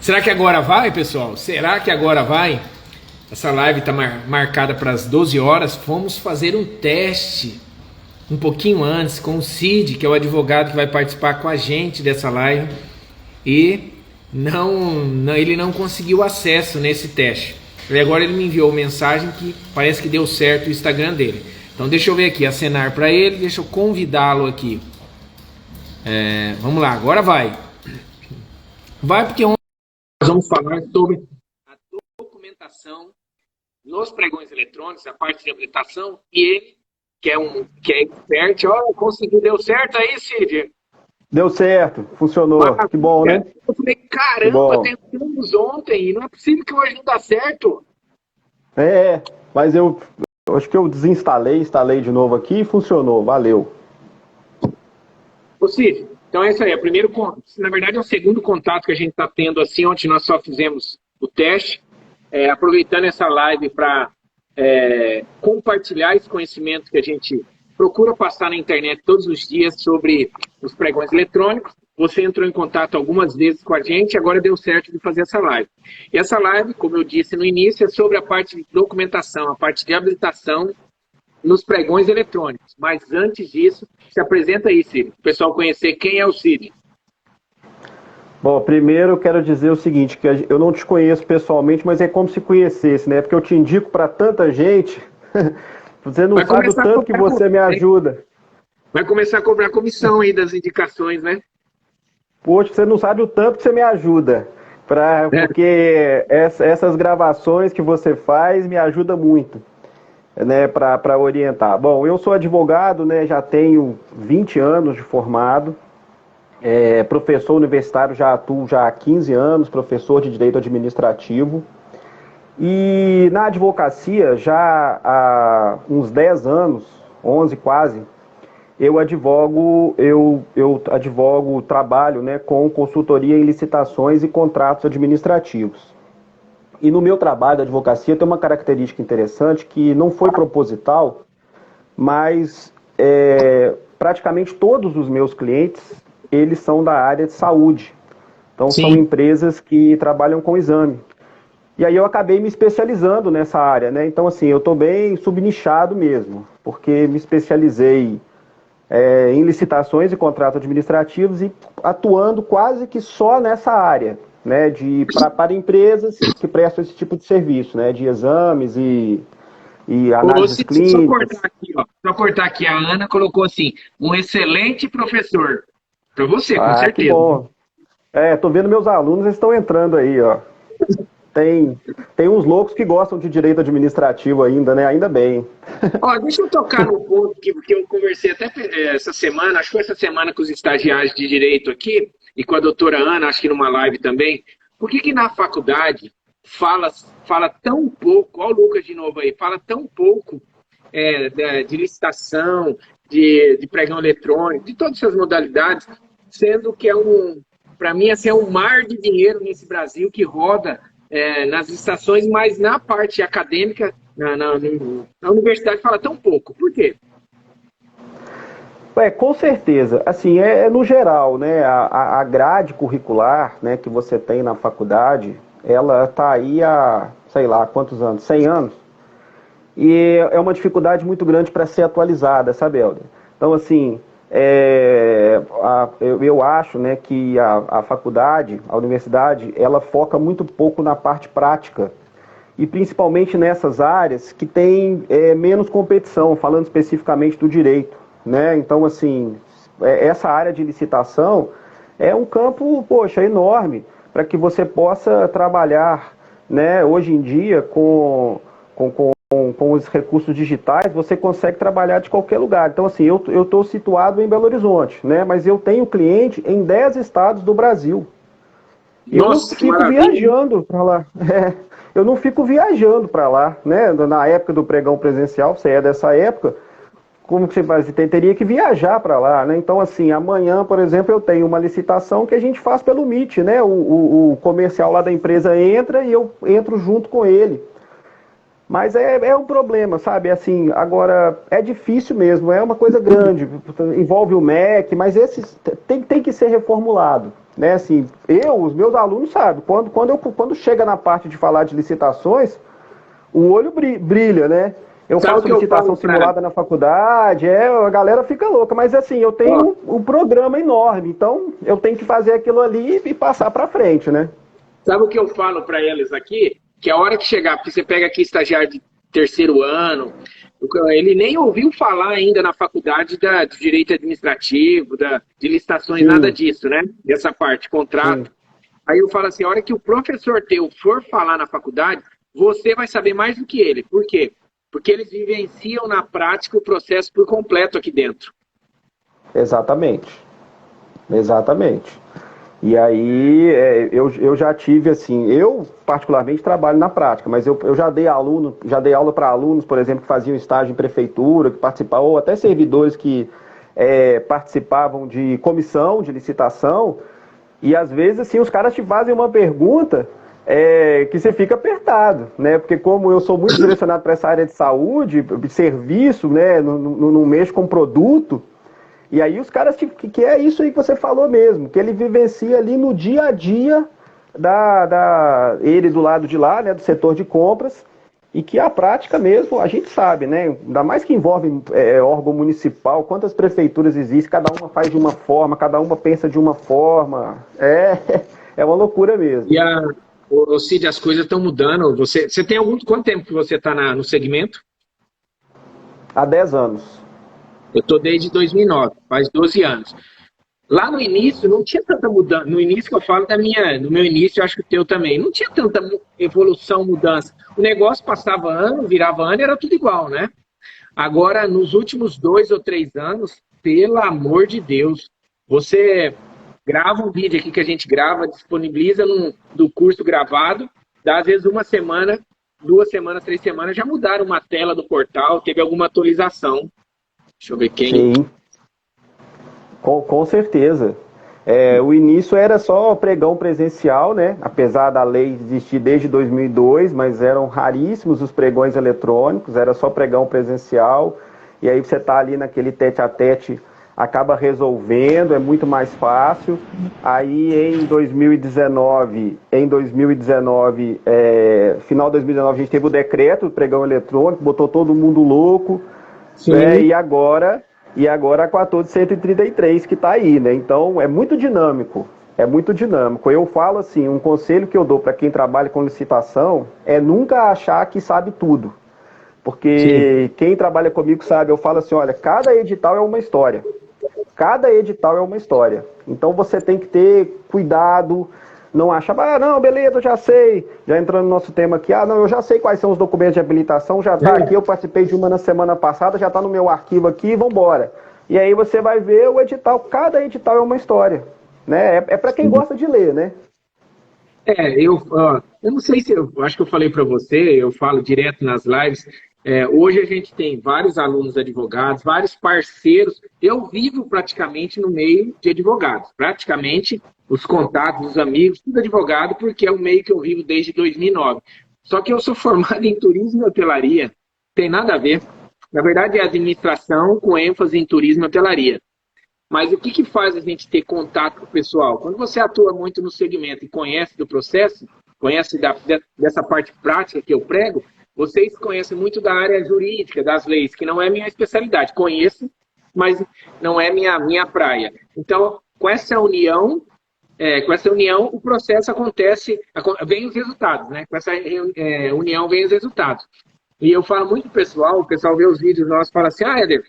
Será que agora vai, pessoal? Será que agora vai? Essa live está marcada para as 12 horas. Vamos fazer um teste um pouquinho antes com o Cid, que é o advogado que vai participar com a gente dessa live. E ele não conseguiu acesso nesse teste. E agora ele me enviou mensagem que parece que deu certo o Instagram dele. Então deixa eu ver aqui, acenar para ele, deixa eu convidá-lo aqui. Vamos lá, agora vai. Vai porque nós vamos falar sobre a documentação nos pregões eletrônicos, a parte de habilitação, e ele, que é expert, conseguiu, deu certo aí, Cid? Deu certo, funcionou, que bom, né? Eu falei, caramba, tentamos ontem, e não é possível que hoje não dá certo. Mas eu acho que eu instalei de novo aqui e funcionou, valeu. Ô Cid, então é isso aí, na verdade é o segundo contato que a gente está tendo assim, ontem nós só fizemos o teste, aproveitando essa live para compartilhar esse conhecimento que a gente procura passar na internet todos os dias sobre os pregões eletrônicos. Você entrou em contato algumas vezes com a gente, agora deu certo de fazer essa live. E essa live, como eu disse no início, é sobre a parte de documentação, a parte de habilitação nos pregões eletrônicos. Mas antes disso, se apresenta aí, Cid, para o pessoal conhecer quem é o Cid. Bom, primeiro eu quero dizer o seguinte, que eu não te conheço pessoalmente, mas é como se conhecesse, né? Porque eu te indico para tanta gente, você não sabe o tanto que você me ajuda. Vai começar a cobrar comissão aí das indicações, né? Poxa, você não sabe o tanto que você me ajuda, porque essas gravações que você faz me ajudam muito, né, para orientar. Bom, eu sou advogado, né, já tenho 20 anos de formado, professor universitário, já atuo já há 15 anos, professor de Direito Administrativo, e na advocacia já há uns 10 anos, 11 quase, eu advogo, trabalho, né, com consultoria em licitações e contratos administrativos. E no meu trabalho de advocacia tem uma característica interessante que não foi proposital, mas praticamente todos os meus clientes, eles são da área de saúde. Então Sim. São empresas que trabalham com exame. E aí eu acabei me especializando nessa área, né? Então assim, eu estou bem subnichado mesmo, porque me especializei em licitações e contratos administrativos e atuando quase que só nessa área, né, para empresas que prestam esse tipo de serviço, né, de exames e análises clínicas. Só cortar aqui, a Ana colocou assim, um excelente professor. Para você, com certeza. Que bom. Tô vendo meus alunos, eles estão entrando aí, ó. Tem uns loucos que gostam de direito administrativo ainda, né? Ainda bem. Deixa eu tocar no ponto que eu conversei até essa semana, acho que foi essa semana com os estagiários de direito aqui, e com a doutora Ana, acho que numa live também. Por que na faculdade fala tão pouco, olha o Lucas de novo aí, fala tão pouco de licitação, de pregão eletrônico, de todas essas modalidades, sendo que para mim, assim, é um mar de dinheiro nesse Brasil que roda nas licitações, mas na parte acadêmica, na universidade fala tão pouco. Por quê? Com certeza. Assim, no geral, né, a grade curricular, né, que você tem na faculdade, ela está aí há, sei lá, quantos anos? 100 anos. E é uma dificuldade muito grande para ser atualizada, sabe, Helder? Então, assim, eu acho, né, que a faculdade, a universidade, ela foca muito pouco na parte prática. E principalmente nessas áreas que tem menos competição, falando especificamente do direito, né? Então, assim, essa área de licitação é um campo, poxa, enorme, para que você possa trabalhar, né? Hoje em dia, com os recursos digitais, você consegue trabalhar de qualquer lugar. Então, assim, eu estou situado em Belo Horizonte, né? Mas eu tenho cliente em 10 estados do Brasil. Nossa, eu não fico viajando para lá. Eu não fico viajando para lá, né? Na época do pregão presencial, você é dessa época, como que você faz? Teria que viajar para lá, né? Então, assim, amanhã, por exemplo, eu tenho uma licitação que a gente faz pelo Meet, né? O comercial lá da empresa entra e eu entro junto com ele. Mas é um problema, sabe? Assim, agora, é difícil mesmo, é uma coisa grande, envolve o MEC, mas tem que ser reformulado, né? Assim, os meus alunos sabem, quando chega na parte de falar de licitações, o olho brilha, né? Eu Sabe o faço que eu licitação falo simulada na faculdade, a galera fica louca, mas assim, eu Ó, tenho um programa enorme, então eu tenho que fazer aquilo ali e passar para frente, né? sabe o que eu falo para eles aqui? Que a hora que chegar, porque você pega aqui estagiário de terceiro ano, ele nem ouviu falar ainda na faculdade do direito administrativo, de licitações, nada Sim, disso, né? Dessa parte, sim. contrato. Aí eu falo assim, a hora que o professor teu for falar na faculdade, você vai saber mais do que ele. Por quê? Porque eles vivenciam na prática o processo por completo aqui dentro. Exatamente. Exatamente. E aí, eu já tive assim, eu particularmente trabalho na prática, mas eu já dei aula para alunos, por exemplo, que faziam estágio em prefeitura, que participavam, ou até servidores que participavam de comissão de licitação, e às vezes assim, os caras te fazem uma pergunta que você fica apertado, né? Porque como eu sou muito direcionado para essa área de saúde, de serviço, né? Não mexo com produto. E aí os caras, que é isso aí que você falou mesmo, que ele vivencia ali no dia a dia ele do lado de lá, né, do setor de compras, e que a prática mesmo, a gente sabe, né, ainda mais que envolve órgão municipal, quantas prefeituras existem, cada uma faz de uma forma, cada uma pensa de uma forma, é uma loucura mesmo. E o Cid, as coisas estão mudando. Você tem quanto tempo que você está no segmento? Há 10 anos. Eu estou desde 2009, faz 12 anos. Lá no início não tinha tanta mudança. No início que eu falo no meu início, eu acho que o teu também, não tinha tanta evolução, mudança. O negócio passava ano, virava ano, era tudo igual, né? Agora, nos últimos 2 ou 3 anos, pelo amor de Deus, você grava um vídeo aqui que a gente grava, disponibiliza do curso gravado, dá às vezes uma semana, 2 semanas, 3 semanas, já mudaram uma tela do portal, teve alguma atualização. Deixa eu ver quem. Sim, com certeza. O início era só pregão presencial, né? Apesar da lei existir desde 2002, mas eram raríssimos os pregões eletrônicos, era só pregão presencial. E aí você tá ali naquele tete a tete, acaba resolvendo, é muito mais fácil. Aí em 2019, final de 2019, a gente teve o decreto do pregão eletrônico, botou todo mundo louco, né? Sim. E agora a 1433 que está aí, né? Então é muito dinâmico. É muito dinâmico. Eu falo assim, um conselho que eu dou para quem trabalha com licitação é nunca achar que sabe tudo. Sim. Porque quem trabalha comigo sabe, eu falo assim, olha, cada edital é uma história. Cada edital é uma história. Então você tem que ter cuidado, não achar, não, beleza, eu já sei. Já entrando no nosso tema aqui, não, eu já sei quais são os documentos de habilitação, já está aqui, eu participei de uma na semana passada, já está no meu arquivo aqui, vamos embora. E aí você vai ver o edital, cada edital é uma história. Né? É para quem gosta de ler, né? Eu não sei se eu acho que eu falei para você, eu falo direto nas lives. Hoje a gente tem vários alunos advogados, vários parceiros. Eu vivo praticamente no meio de advogados, praticamente os contatos, os amigos, tudo advogado, porque é o meio que eu vivo desde 2009. Só que eu sou formado em turismo e hotelaria, tem nada a ver. Na verdade, é administração com ênfase em turismo e hotelaria. Mas o que faz a gente ter contato com o pessoal? Quando você atua muito no segmento e conhece do processo, conhece dessa parte prática que eu prego, vocês conhecem muito da área jurídica, das leis, que não é minha especialidade. Conheço, mas não é minha praia. Então, com essa união, o processo acontece, vem os resultados, né? Com essa união vem os resultados. E eu falo muito pro pessoal, o pessoal vê os vídeos nossos e fala assim, Éder,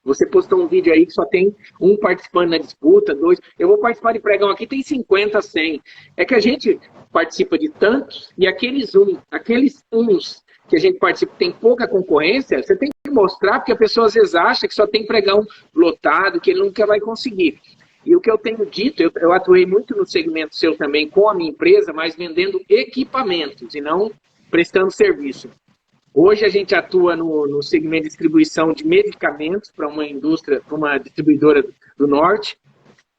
você postou um vídeo aí que só tem um participando na disputa, 2. Eu vou participar de pregão aqui, tem 50, 100. É que a gente participa de tantos e aqueles uns que a gente participa tem pouca concorrência, você tem que mostrar, porque a pessoa às vezes acha que só tem pregão lotado, que ele nunca vai conseguir. E o que eu tenho dito, eu atuei muito no segmento seu também com a minha empresa, mas vendendo equipamentos e não prestando serviço. Hoje a gente atua no segmento de distribuição de medicamentos para uma indústria, para uma distribuidora do Norte.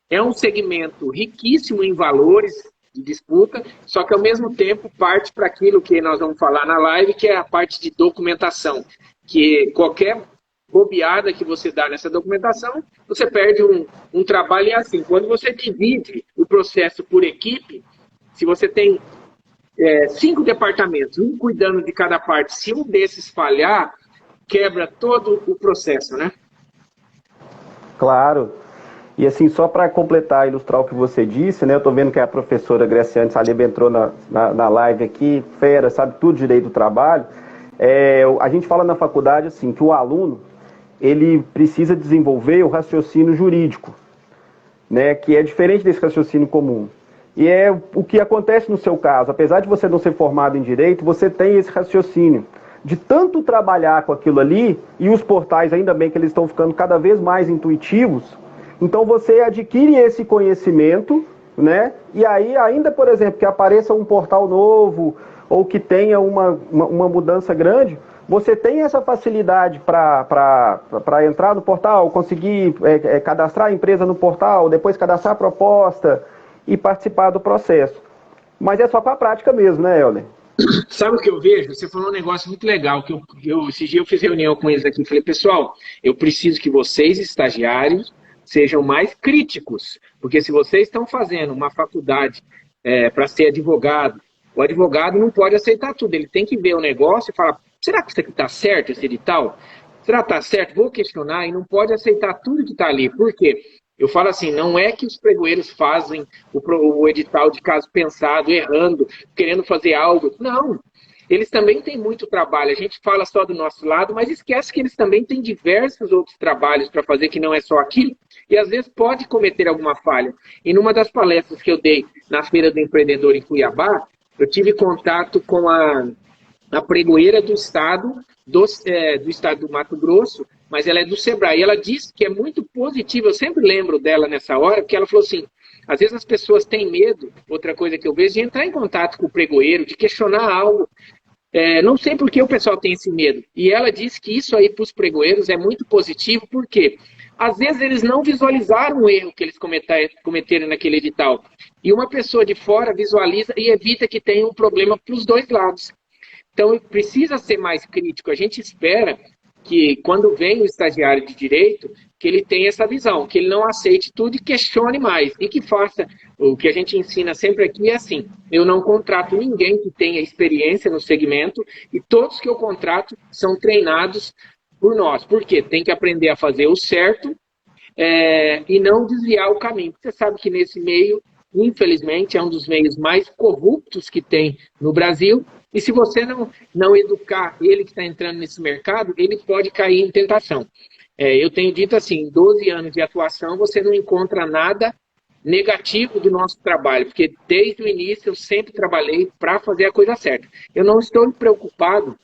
É um segmento riquíssimo em valores de disputa, só que ao mesmo tempo parte para aquilo que nós vamos falar na live, que é a parte de documentação, que qualquer bobeada que você dá nessa documentação, você perde um trabalho. E é assim, quando você divide o processo por equipe, se você tem 5 departamentos, um cuidando de cada parte, se um desses falhar, quebra todo o processo, né? Claro. E assim, só para completar, ilustrar o que você disse, né? Eu estou vendo que a professora Graciane Saliba entrou na live aqui, fera, sabe tudo direito do trabalho. A gente fala na faculdade assim, que o aluno, ele precisa desenvolver o raciocínio jurídico, né? Que é diferente desse raciocínio comum. E é o que acontece no seu caso. Apesar de você não ser formado em direito, você tem esse raciocínio de tanto trabalhar com aquilo ali, e os portais, ainda bem que eles estão ficando cada vez mais intuitivos. Então você adquire esse conhecimento, né? E aí, ainda, por exemplo, que apareça um portal novo ou que tenha uma mudança grande, você tem essa facilidade para entrar no portal, conseguir cadastrar a empresa no portal, depois cadastrar a proposta e participar do processo. Mas é só com a prática mesmo, né, Helder? Sabe o que eu vejo? Você falou um negócio muito legal, esse dia eu fiz reunião com eles aqui e falei, pessoal, eu preciso que vocês, estagiários, sejam mais críticos, porque se vocês estão fazendo uma faculdade para ser advogado, o advogado não pode aceitar tudo, ele tem que ver o negócio e falar, será que isso aqui está certo, esse edital? Será que está certo? Vou questionar, e não pode aceitar tudo que está ali. Por quê? Eu falo assim, não é que os pregoeiros fazem o edital de caso pensado, errando, querendo fazer algo. Não, eles também têm muito trabalho. A gente fala só do nosso lado, mas esquece que eles também têm diversos outros trabalhos para fazer, que não é só aquilo, e às vezes pode cometer alguma falha. E numa das palestras que eu dei na Feira do Empreendedor em Cuiabá, eu tive contato com a pregoeira do estado do estado do Mato Grosso, mas ela é do Sebrae. E ela disse que é muito positivo, eu sempre lembro dela nessa hora, porque ela falou assim, às vezes as pessoas têm medo, outra coisa que eu vejo, de entrar em contato com o pregoeiro, de questionar algo. Não sei por que o pessoal tem esse medo. E ela disse que isso aí para os pregoeiros é muito positivo, porque às vezes eles não visualizaram o erro que eles cometeram naquele edital. E uma pessoa de fora visualiza e evita que tenha um problema para os dois lados. Então, precisa ser mais crítico. A gente espera que, quando vem o estagiário de direito, que ele tenha essa visão, que ele não aceite tudo e questione mais. E que faça, o que a gente ensina sempre aqui é assim, eu não contrato ninguém que tenha experiência no segmento, e todos que eu contrato são treinados por nós. Por quê? Tem que aprender a fazer o certo e não desviar o caminho. Você sabe que nesse meio, infelizmente, é um dos meios mais corruptos que tem no Brasil. E se você não educar ele que está entrando nesse mercado, ele pode cair em tentação. Eu tenho dito assim, em 12 anos de atuação, você não encontra nada negativo do nosso trabalho, porque desde o início eu sempre trabalhei para fazer a coisa certa. Eu não estou preocupado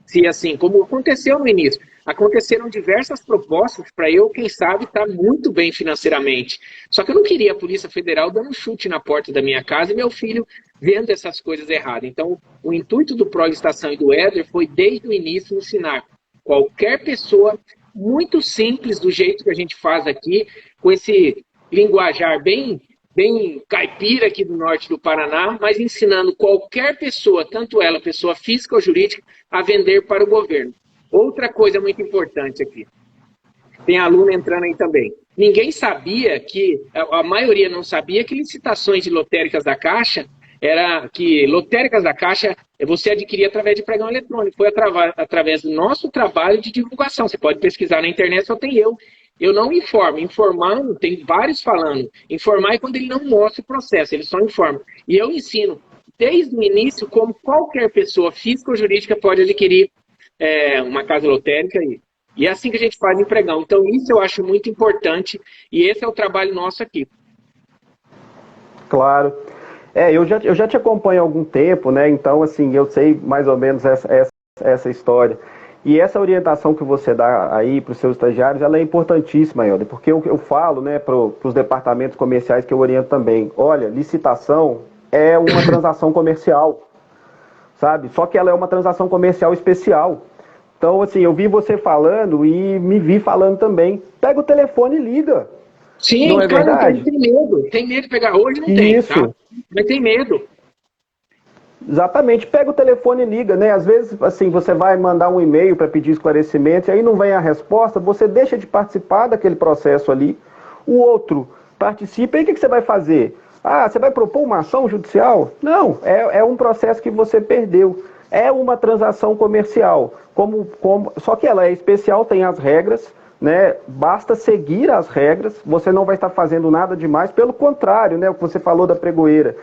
se, assim, como aconteceu no início, aconteceram diversas propostas para eu, quem sabe, estar muito bem financeiramente. Só que eu não queria a Polícia Federal dando um chute na porta da minha casa e meu filho vendo essas coisas erradas. Então, o intuito do Pró-Licitação e do Éder foi, desde o início, ensinar qualquer pessoa, muito simples, do jeito que a gente faz aqui, com esse linguajar bem caipira aqui do norte do Paraná, mas ensinando qualquer pessoa, tanto ela, pessoa física ou jurídica, a vender para o governo. Outra coisa muito importante aqui, tem aluno entrando aí também. Ninguém sabia a maioria não sabia que licitações de lotéricas da Caixa, lotéricas da Caixa você adquiria através de pregão eletrônico. Foi através do nosso trabalho de divulgação. Você pode pesquisar na internet, só tem eu. Eu não informo. Informando, tem vários falando. Informar é quando ele não mostra o processo, ele só informa. E eu ensino, desde o início, como qualquer pessoa física ou jurídica pode adquirir uma casa lotérica. E é assim que a gente faz em pregão. Então, isso eu acho muito importante e esse é o trabalho nosso aqui. Claro. Eu já te acompanho há algum tempo, né? Então, assim, eu sei mais ou menos essa história. E essa orientação que você dá aí para os seus estagiários, ela é importantíssima, Helder, porque eu falo, né, para os departamentos comerciais que eu oriento também. Olha, licitação é uma transação comercial, sabe? Só que ela é uma transação comercial especial. Então, assim, eu vi você falando e me vi falando também. Pega o telefone e liga. Sim, não é verdade? Tem medo de pegar. Hoje não tem, tá? Mas tem medo. Exatamente, pega o telefone e liga, né? Às vezes, assim, você vai mandar um e-mail para pedir esclarecimento e aí não vem a resposta, você deixa de participar daquele processo ali. O outro participa, e o que você vai fazer? Ah, você vai propor uma ação judicial? Não, é um processo que você perdeu. É uma transação comercial. Só que ela é especial, tem as regras, né? Basta seguir as regras, você não vai estar fazendo nada demais, pelo contrário, né? O que você falou da pregoeira.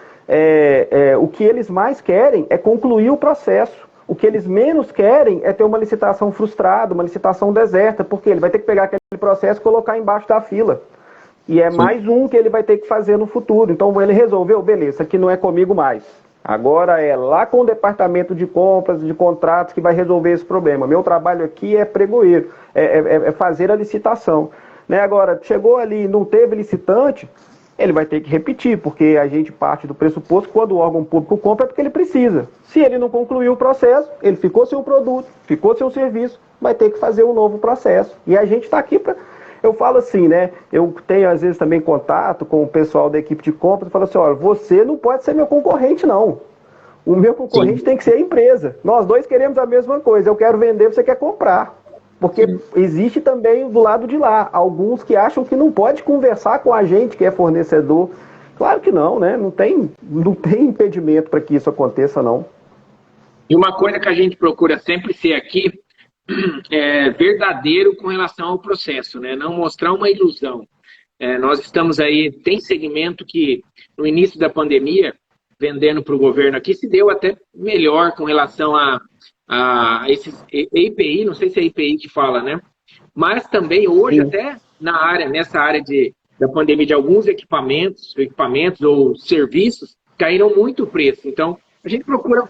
O que eles mais querem é concluir o processo. O que eles menos querem é ter uma licitação frustrada, uma licitação deserta, porque ele vai ter que pegar aquele processo e colocar embaixo da fila. E é mais um que ele vai ter que fazer no futuro. Então ele resolveu, beleza, isso aqui não é comigo mais. Agora é lá com o departamento de compras, de contratos, que vai resolver esse problema. Meu trabalho aqui é pregoeiro, é fazer a licitação. Né? Agora, chegou ali, não teve licitante, ele vai ter que repetir, porque a gente parte do pressuposto que quando o órgão público compra é porque ele precisa. Se ele não concluiu o processo, ele ficou sem o produto, ficou sem o serviço, vai ter que fazer um novo processo. E a gente está aqui para... Eu falo assim, né? Eu tenho às vezes também contato com o pessoal da equipe de compras e falo assim, olha, você não pode ser meu concorrente, não. O meu concorrente tem que ser a empresa. Nós dois queremos a mesma coisa. Eu quero vender, você quer comprar. Porque existe também do lado de lá alguns que acham que não pode conversar com a gente que é fornecedor. Claro que não, né? Não tem impedimento para que isso aconteça, não. E uma coisa que a gente procura sempre ser aqui é verdadeiro com relação ao processo, né? Não mostrar uma ilusão. Nós estamos aí, tem segmento que no início da pandemia, vendendo para o governo aqui, se deu até melhor com relação a esses EPI, não sei se é EPI que fala, né? Mas também hoje, até nessa área da pandemia, de alguns equipamentos ou serviços, caíram muito o preço. Então, a gente procura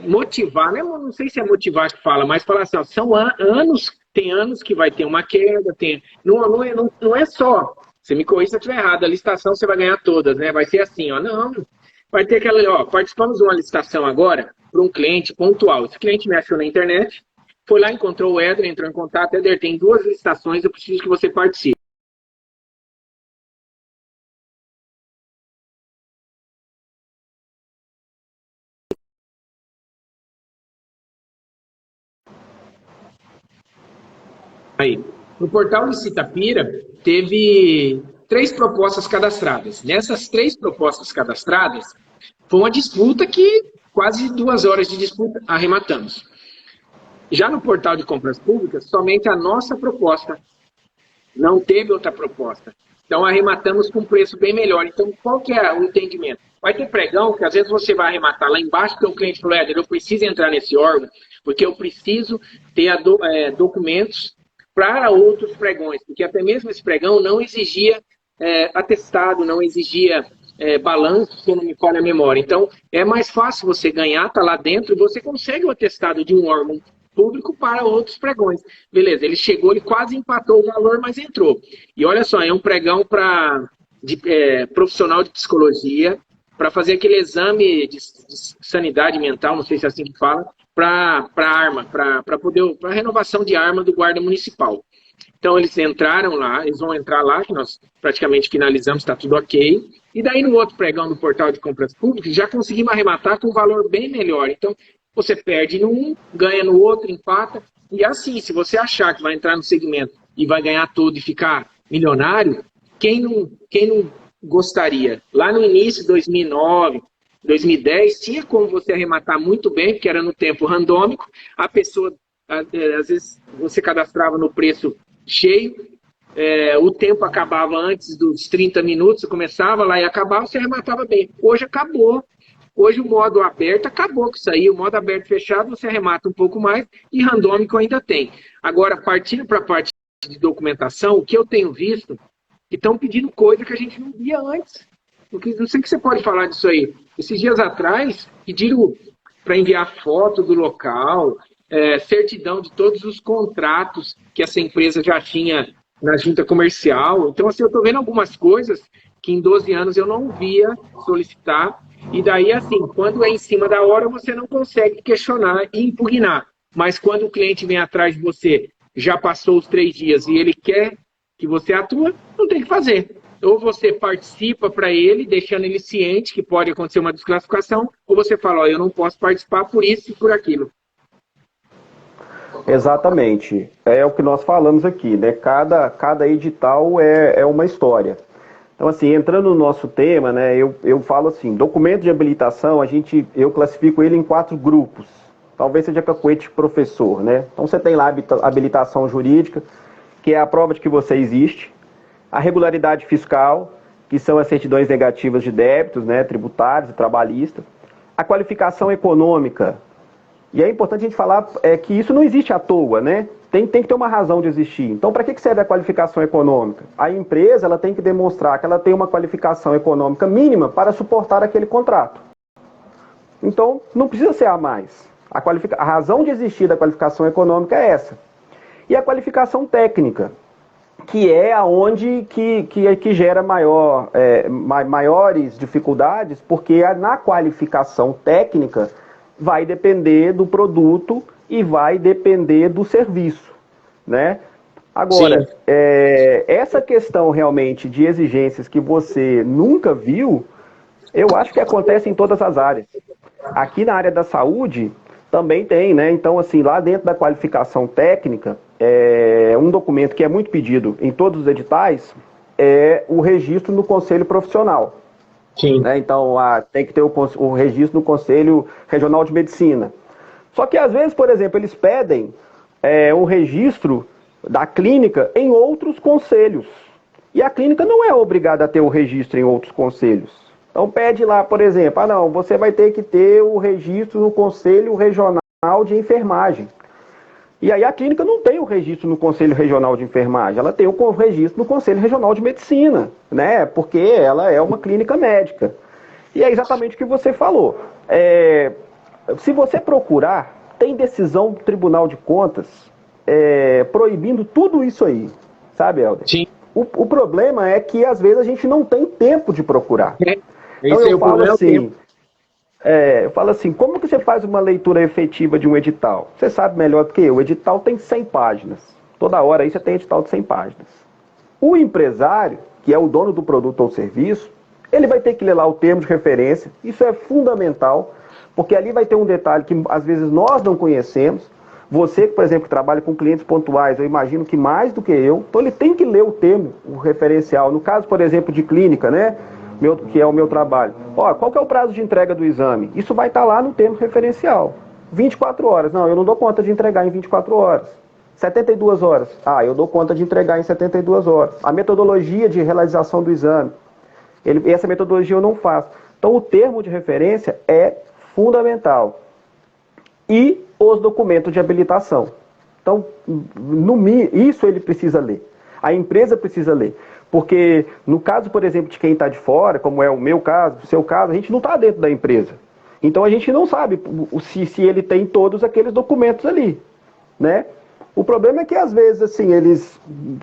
motivar, né? Não sei se é motivar que fala, mas falar assim, ó, são anos, tem anos que vai ter uma queda, não é só, você me corrija se eu estiver errado, a licitação você vai ganhar todas, né? Vai ser assim, ó, não, vai ter aquela, ó, participamos de uma licitação agora para um cliente pontual. Esse cliente me achou na internet, foi lá, encontrou o Éder, entrou em contato, Éder, tem 2 licitações, eu preciso que você participe. Aí, no portal Licitapira, teve 3 propostas cadastradas. Nessas 3 propostas cadastradas, foi uma disputa que quase 2 horas de disputa arrematamos. Já no portal de compras públicas, somente a nossa proposta, não teve outra proposta. Então arrematamos com um preço bem melhor. Então qual que é o entendimento? Vai ter pregão que às vezes você vai arrematar lá embaixo, porque o cliente falou, Éder, eu preciso entrar nesse órgão, porque eu preciso ter documentos para outros pregões, porque até mesmo esse pregão não exigia atestado, não exigia balanço, se não me falha a memória. Então, é mais fácil você ganhar, tá lá dentro, e você consegue o atestado de um órgão público para outros pregões. Beleza, ele chegou, ele quase empatou o valor, mas entrou. E olha só, é um pregão de profissional de psicologia, para fazer aquele exame de sanidade mental, não sei se é assim que fala, para arma, para renovação de arma do guarda municipal. Então eles entraram lá, eles vão entrar lá, que nós praticamente finalizamos, está tudo ok. E daí no outro pregão do portal de compras públicas, já conseguimos arrematar com um valor bem melhor. Então você perde num, ganha no outro, empata. E assim, se você achar que vai entrar no segmento e vai ganhar tudo e ficar milionário, quem não gostaria? Lá no início, 2009, 2010, tinha como você arrematar muito bem, porque era no tempo randômico, a pessoa, às vezes, você cadastrava no preço cheio, o tempo acabava antes dos 30 minutos, você começava lá e acabava, você arrematava bem. Hoje acabou. Hoje o modo aberto acabou com isso aí, o modo aberto fechado você arremata um pouco mais e randômico ainda tem. Agora, partindo para a parte de documentação, o que eu tenho visto, que estão pedindo coisa que a gente não via antes. Não sei o que você pode falar disso aí. Esses dias atrás, pediram para enviar foto do local, certidão de todos os contratos que essa empresa já tinha na junta comercial. Então, assim, eu estou vendo algumas coisas que em 12 anos eu não via solicitar. E daí, assim, quando é em cima da hora, você não consegue questionar e impugnar. Mas quando o cliente vem atrás de você, já passou os 3 dias e ele quer que você atue, não tem que fazer. Ou você participa para ele, deixando ele ciente que pode acontecer uma desclassificação, ou você fala, ó, eu não posso participar por isso e por aquilo. Exatamente. É o que nós falamos aqui, né? Cada edital é uma história. Então, assim, entrando no nosso tema, né, eu falo assim, documento de habilitação, eu classifico ele em 4 grupos. Talvez seja cacuete professor, né? Então, você tem lá a habilitação jurídica, que é a prova de que você existe, a regularidade fiscal, que são as certidões negativas de débitos, né, tributários e trabalhistas, a qualificação econômica. E é importante a gente falar que isso não existe à toa, né? Tem que ter uma razão de existir. Então, para que serve a qualificação econômica? A empresa ela tem que demonstrar que ela tem uma qualificação econômica mínima para suportar aquele contrato. Então, não precisa ser a mais. A razão de existir da qualificação econômica é essa. E a qualificação técnica, que é aonde que gera maiores dificuldades, porque na qualificação técnica vai depender do produto e vai depender do serviço, né? Agora, essa questão realmente de exigências que você nunca viu, eu acho que acontece em todas as áreas. Aqui na área da saúde também tem, né? Então, assim, lá dentro da qualificação técnica, um documento que é muito pedido em todos os editais é o registro no Conselho Profissional. Sim. Né? Então, tem que ter o registro no Conselho Regional de Medicina. Só que, às vezes, por exemplo, eles pedem um registro da clínica em outros conselhos. E a clínica não é obrigada a ter o registro em outros conselhos. Então, pede lá, por exemplo, não, você vai ter que ter o registro no Conselho Regional de Enfermagem. E aí a clínica não tem o registro no Conselho Regional de Enfermagem, ela tem o registro no Conselho Regional de Medicina, né? Porque ela é uma clínica médica. E é exatamente o que você falou. Se você procurar, tem decisão do Tribunal de Contas proibindo tudo isso aí, sabe, Helder? Sim. O problema é que às vezes a gente não tem tempo de procurar. Então eu falo assim, como que você faz uma leitura efetiva de um edital? Você sabe melhor do que eu, o edital tem 100 páginas. Toda hora aí você tem edital de 100 páginas. O empresário, que é o dono do produto ou serviço, ele vai ter que ler lá o termo de referência, isso é fundamental, porque ali vai ter um detalhe que às vezes nós não conhecemos. Você, por exemplo, que trabalha com clientes pontuais, eu imagino que mais do que eu, então ele tem que ler o termo, o referencial. No caso, por exemplo, de clínica, né? Que é o meu trabalho. Qual que é o prazo de entrega do exame? Isso vai estar lá no termo referencial. 24 horas. Não, eu não dou conta de entregar em 24 horas. 72 horas. Eu dou conta de entregar em 72 horas. A metodologia de realização do exame. Essa metodologia eu não faço. Então, o termo de referência é fundamental. E os documentos de habilitação. Então, isso ele precisa ler. A empresa precisa ler. Porque no caso, por exemplo, de quem está de fora, como é o meu caso, o seu caso, a gente não está dentro da empresa. Então a gente não sabe se ele tem todos aqueles documentos ali, né? O problema é que às vezes, assim,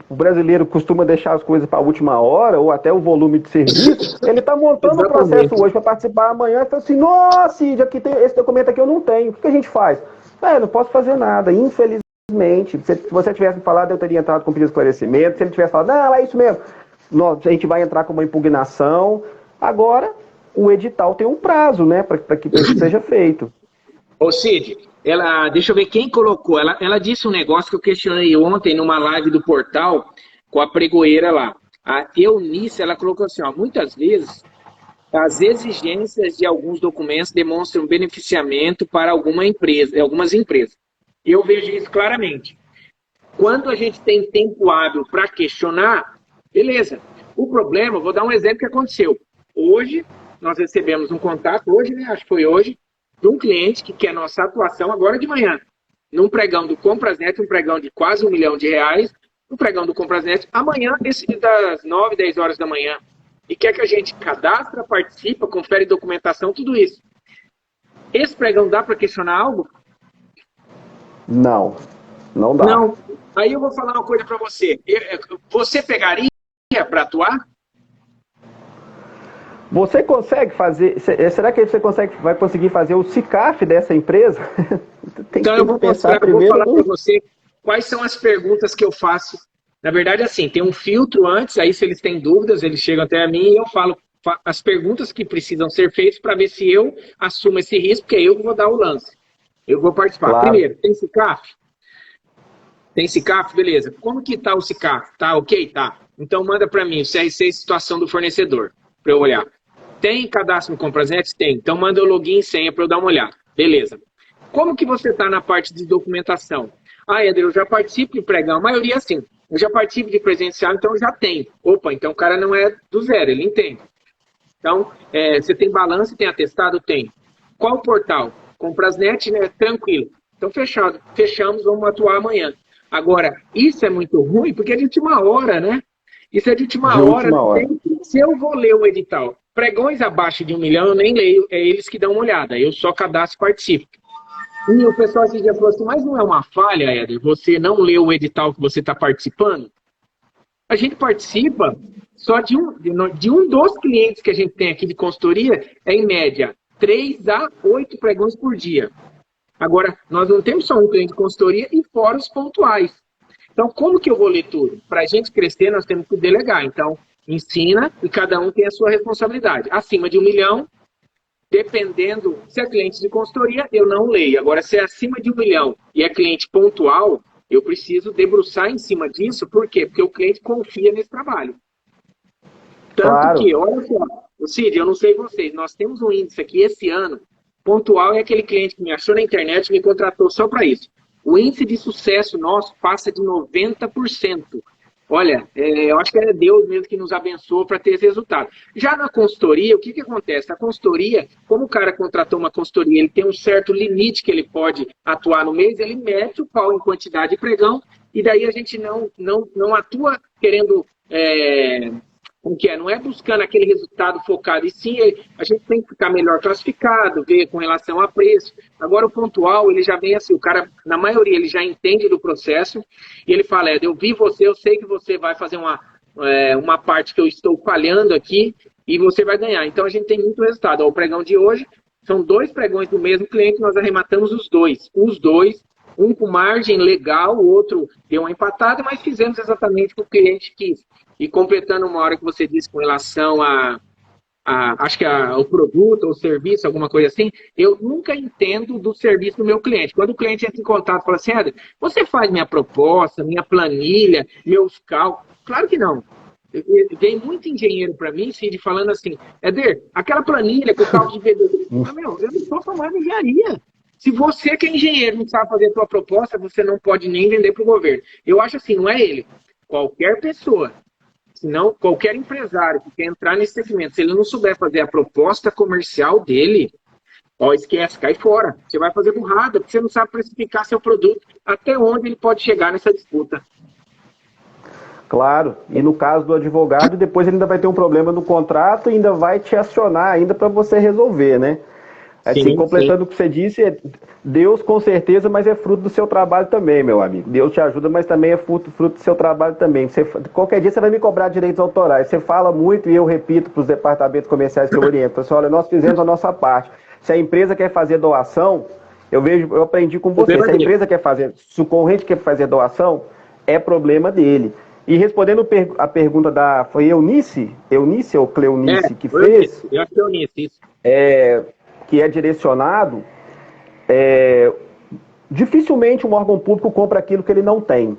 o brasileiro costuma deixar as coisas para a última hora, ou até o volume de serviço, ele está montando o processo hoje para participar amanhã e fala assim, nossa, Cid, aqui tem esse documento aqui eu não tenho, o que a gente faz? Não posso fazer nada, infelizmente. Se você tivesse falado, eu teria entrado com pedido de esclarecimento. Se ele tivesse falado, não, é isso mesmo, a gente vai entrar com uma impugnação. Agora, o edital tem um prazo, né, para que isso seja feito. Ô Cid, deixa eu ver quem colocou. Ela disse um negócio que eu questionei ontem numa live do portal com a pregoeira lá. A Eunice, ela colocou assim, muitas vezes as exigências de alguns documentos demonstram beneficiamento para algumas empresas. Eu vejo isso claramente. Quando a gente tem tempo hábil para questionar, beleza. O problema, vou dar um exemplo que aconteceu. Hoje, nós recebemos um contato, acho que foi hoje, de um cliente que quer nossa atuação agora de manhã. Num pregão do Comprasnet, um pregão de quase R$1 milhão, um pregão do Comprasnet, amanhã, das 9, 10 horas da manhã. E quer que a gente cadastra, participa, confere documentação, tudo isso. Esse pregão dá para questionar algo? Não dá. Não. Aí eu vou falar uma coisa para você. Você pegaria para atuar? Você consegue fazer... Será que você vai conseguir fazer o CICAF dessa empresa? Então eu vou falar para você quais são as perguntas que eu faço Na verdade, assim, tem um filtro antes, aí se eles têm dúvidas, eles chegam até a mim e eu falo as perguntas que precisam ser feitas para ver se eu assumo esse risco, porque eu vou dar o lance. Eu vou participar. Claro. Primeiro, tem CICAF? Tem CICAF? Beleza. Como que tá o CICAF? Tá ok? Tá. Então manda para mim o CRC e situação do fornecedor, para eu olhar. Tem cadastro no Compras.net? Tem. Então manda o login e senha para eu dar uma olhada. Beleza. Como que você está na parte de documentação? Ah, Eder, eu já participo de pregão. A maioria, sim. Eu já participo de presencial, então eu já tenho. Opa, então o cara não é do zero, ele entende. Então, você tem balanço e tem atestado? Tem. Qual portal? Compras.net, né? Tranquilo. Então, fechado. Fechamos, vamos atuar amanhã. Agora, isso é muito ruim, porque é de última hora, né? Isso é de última hora. Última hora. Se eu vou ler o edital, pregões abaixo de 1 milhão, eu nem leio, é eles que dão uma olhada. Eu só cadastro e participo. E o pessoal esse dia falou assim, mas não é uma falha, Éder, você não leu o edital que você está participando? A gente participa só de um dos clientes que a gente tem aqui de consultoria, é em média 3 a 8 pregões por dia. Agora, nós não temos só um cliente de consultoria e fora os pontuais. Então, como que eu vou ler tudo? Para a gente crescer, nós temos que delegar. Então, ensina e cada um tem a sua responsabilidade. Acima de 1 milhão, dependendo, se é cliente de consultoria, eu não leio. Agora, se é acima de 1 milhão e é cliente pontual, eu preciso debruçar em cima disso. Por quê? Porque o cliente confia nesse trabalho. Tanto Claro. que, olha só, Cid, eu não sei vocês, nós temos um índice aqui esse ano, pontual é aquele cliente que me achou na internet e me contratou só para isso. O índice de sucesso nosso passa de 90%. Olha, eu acho que é Deus mesmo que nos abençoou para ter esse resultado. Já na consultoria, o que acontece? A consultoria, como o cara contratou uma consultoria, ele tem um certo limite que ele pode atuar no mês, ele mete o pau em quantidade de pregão, e daí a gente não atua querendo... como que é? Não é buscando aquele resultado focado, e sim a gente tem que ficar melhor classificado, ver com relação a preço. Agora o pontual, ele já vem assim, o cara, na maioria, ele já entende do processo, e ele fala, eu vi você, eu sei que você vai fazer uma parte que eu estou falhando aqui, e você vai ganhar. Então a gente tem muito resultado. O pregão de hoje, são 2 pregões do mesmo cliente, nós arrematamos os dois, um com margem legal, o outro deu uma empatada, mas fizemos exatamente o que o cliente quis. E completando uma hora que você disse com relação acho que o produto ou serviço, alguma coisa assim, eu nunca entendo do serviço do meu cliente. Quando o cliente entra em contato e fala assim, Éder, você faz minha proposta, minha planilha, meus cálculos? Claro que não. Vem muito engenheiro para mim, Cid, falando assim, Éder, aquela planilha com o cálculo de vendedor, eu não sou formado em engenharia. Se você que é engenheiro não sabe fazer a sua proposta, você não pode nem vender para o governo. Eu acho assim, não é ele. Qualquer pessoa, senão qualquer empresário que quer entrar nesse segmento, se ele não souber fazer a proposta comercial dele, esquece, cai fora. Você vai fazer burrada, porque você não sabe precificar seu produto, até onde ele pode chegar nessa disputa. Claro, e no caso do advogado, depois ele ainda vai ter um problema no contrato e ainda vai te acionar ainda para você resolver, né? Assim, completando o que você disse, Deus com certeza, mas é fruto do seu trabalho também, meu amigo. Deus te ajuda, mas também é fruto do seu trabalho também. Qualquer dia você vai me cobrar direitos autorais. Você fala muito e eu repito para os departamentos comerciais que eu oriento. Assim, olha, nós fizemos a nossa parte. Se a empresa quer fazer doação, eu aprendi com você. Se a empresa quer fazer, se o concorrente quer fazer doação, é problema dele. E respondendo a pergunta foi Eunice ou Cleonice que fez? Eu acho que é Eunice, isso. Que é direcionado, dificilmente um órgão público compra aquilo que ele não tem.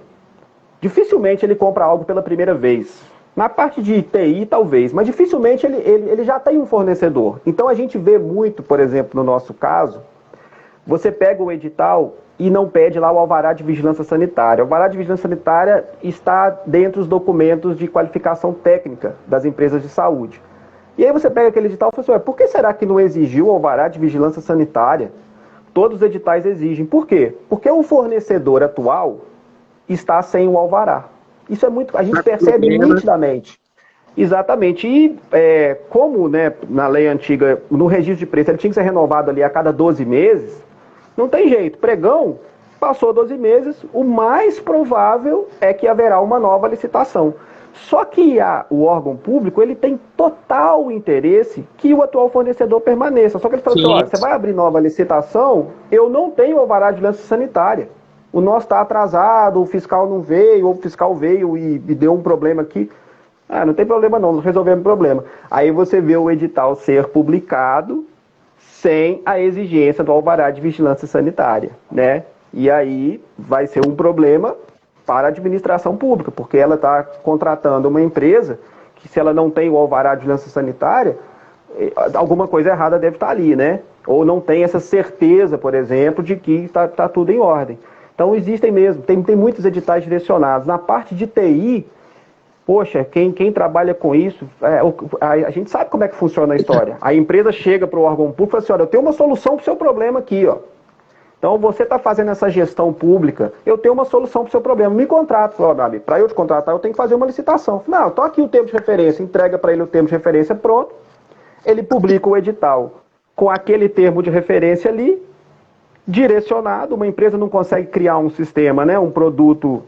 Dificilmente ele compra algo pela primeira vez. Na parte de TI, talvez, mas dificilmente ele já tem um fornecedor. Então a gente vê muito, por exemplo, no nosso caso, você pega o edital e não pede lá o alvará de vigilância sanitária. O alvará de vigilância sanitária está dentro dos documentos de qualificação técnica das empresas de saúde. E aí você pega aquele edital e fala assim, por que será que não exigiu o alvará de vigilância sanitária? Todos os editais exigem. Por quê? Porque o fornecedor atual está sem o alvará. Isso é muito... A gente percebe nitidamente. Exatamente. E como, né, na lei antiga, no registro de preço, ele tinha que ser renovado ali a cada 12 meses, não tem jeito. Pregão, passou 12 meses, o mais provável é que haverá uma nova licitação. Só que o órgão público, ele tem total interesse que o atual fornecedor permaneça. Só que ele fala assim, olha, você vai abrir nova licitação, eu não tenho alvará de vigilância sanitária. o nosso está atrasado, o fiscal não veio, ou o fiscal veio e deu um problema aqui. Ah, não tem problema não, nós resolvemos o problema. Aí você vê o edital ser publicado sem a exigência do alvará de vigilância sanitária, né? E aí vai ser um problema para a administração pública, porque ela está contratando uma empresa que, se ela não tem o alvará de vigilância sanitária, alguma coisa errada deve estar ali, né? Ou não tem essa certeza, por exemplo, de que está tudo em ordem. Então existem mesmo, tem muitos editais direcionados. Na parte de TI, poxa, quem trabalha com isso, a gente sabe como é que funciona a história. A empresa chega para o órgão público e fala assim, olha, eu tenho uma solução para o seu problema aqui, ó. Então você está fazendo essa gestão pública, eu tenho uma solução para o seu problema, me contrata. Para eu te contratar, eu tenho que fazer uma licitação. Não, então aqui o termo de referência, entrega para ele o termo de referência pronto, ele publica o edital com aquele termo de referência ali, direcionado. Uma empresa não consegue criar um sistema, né, um produto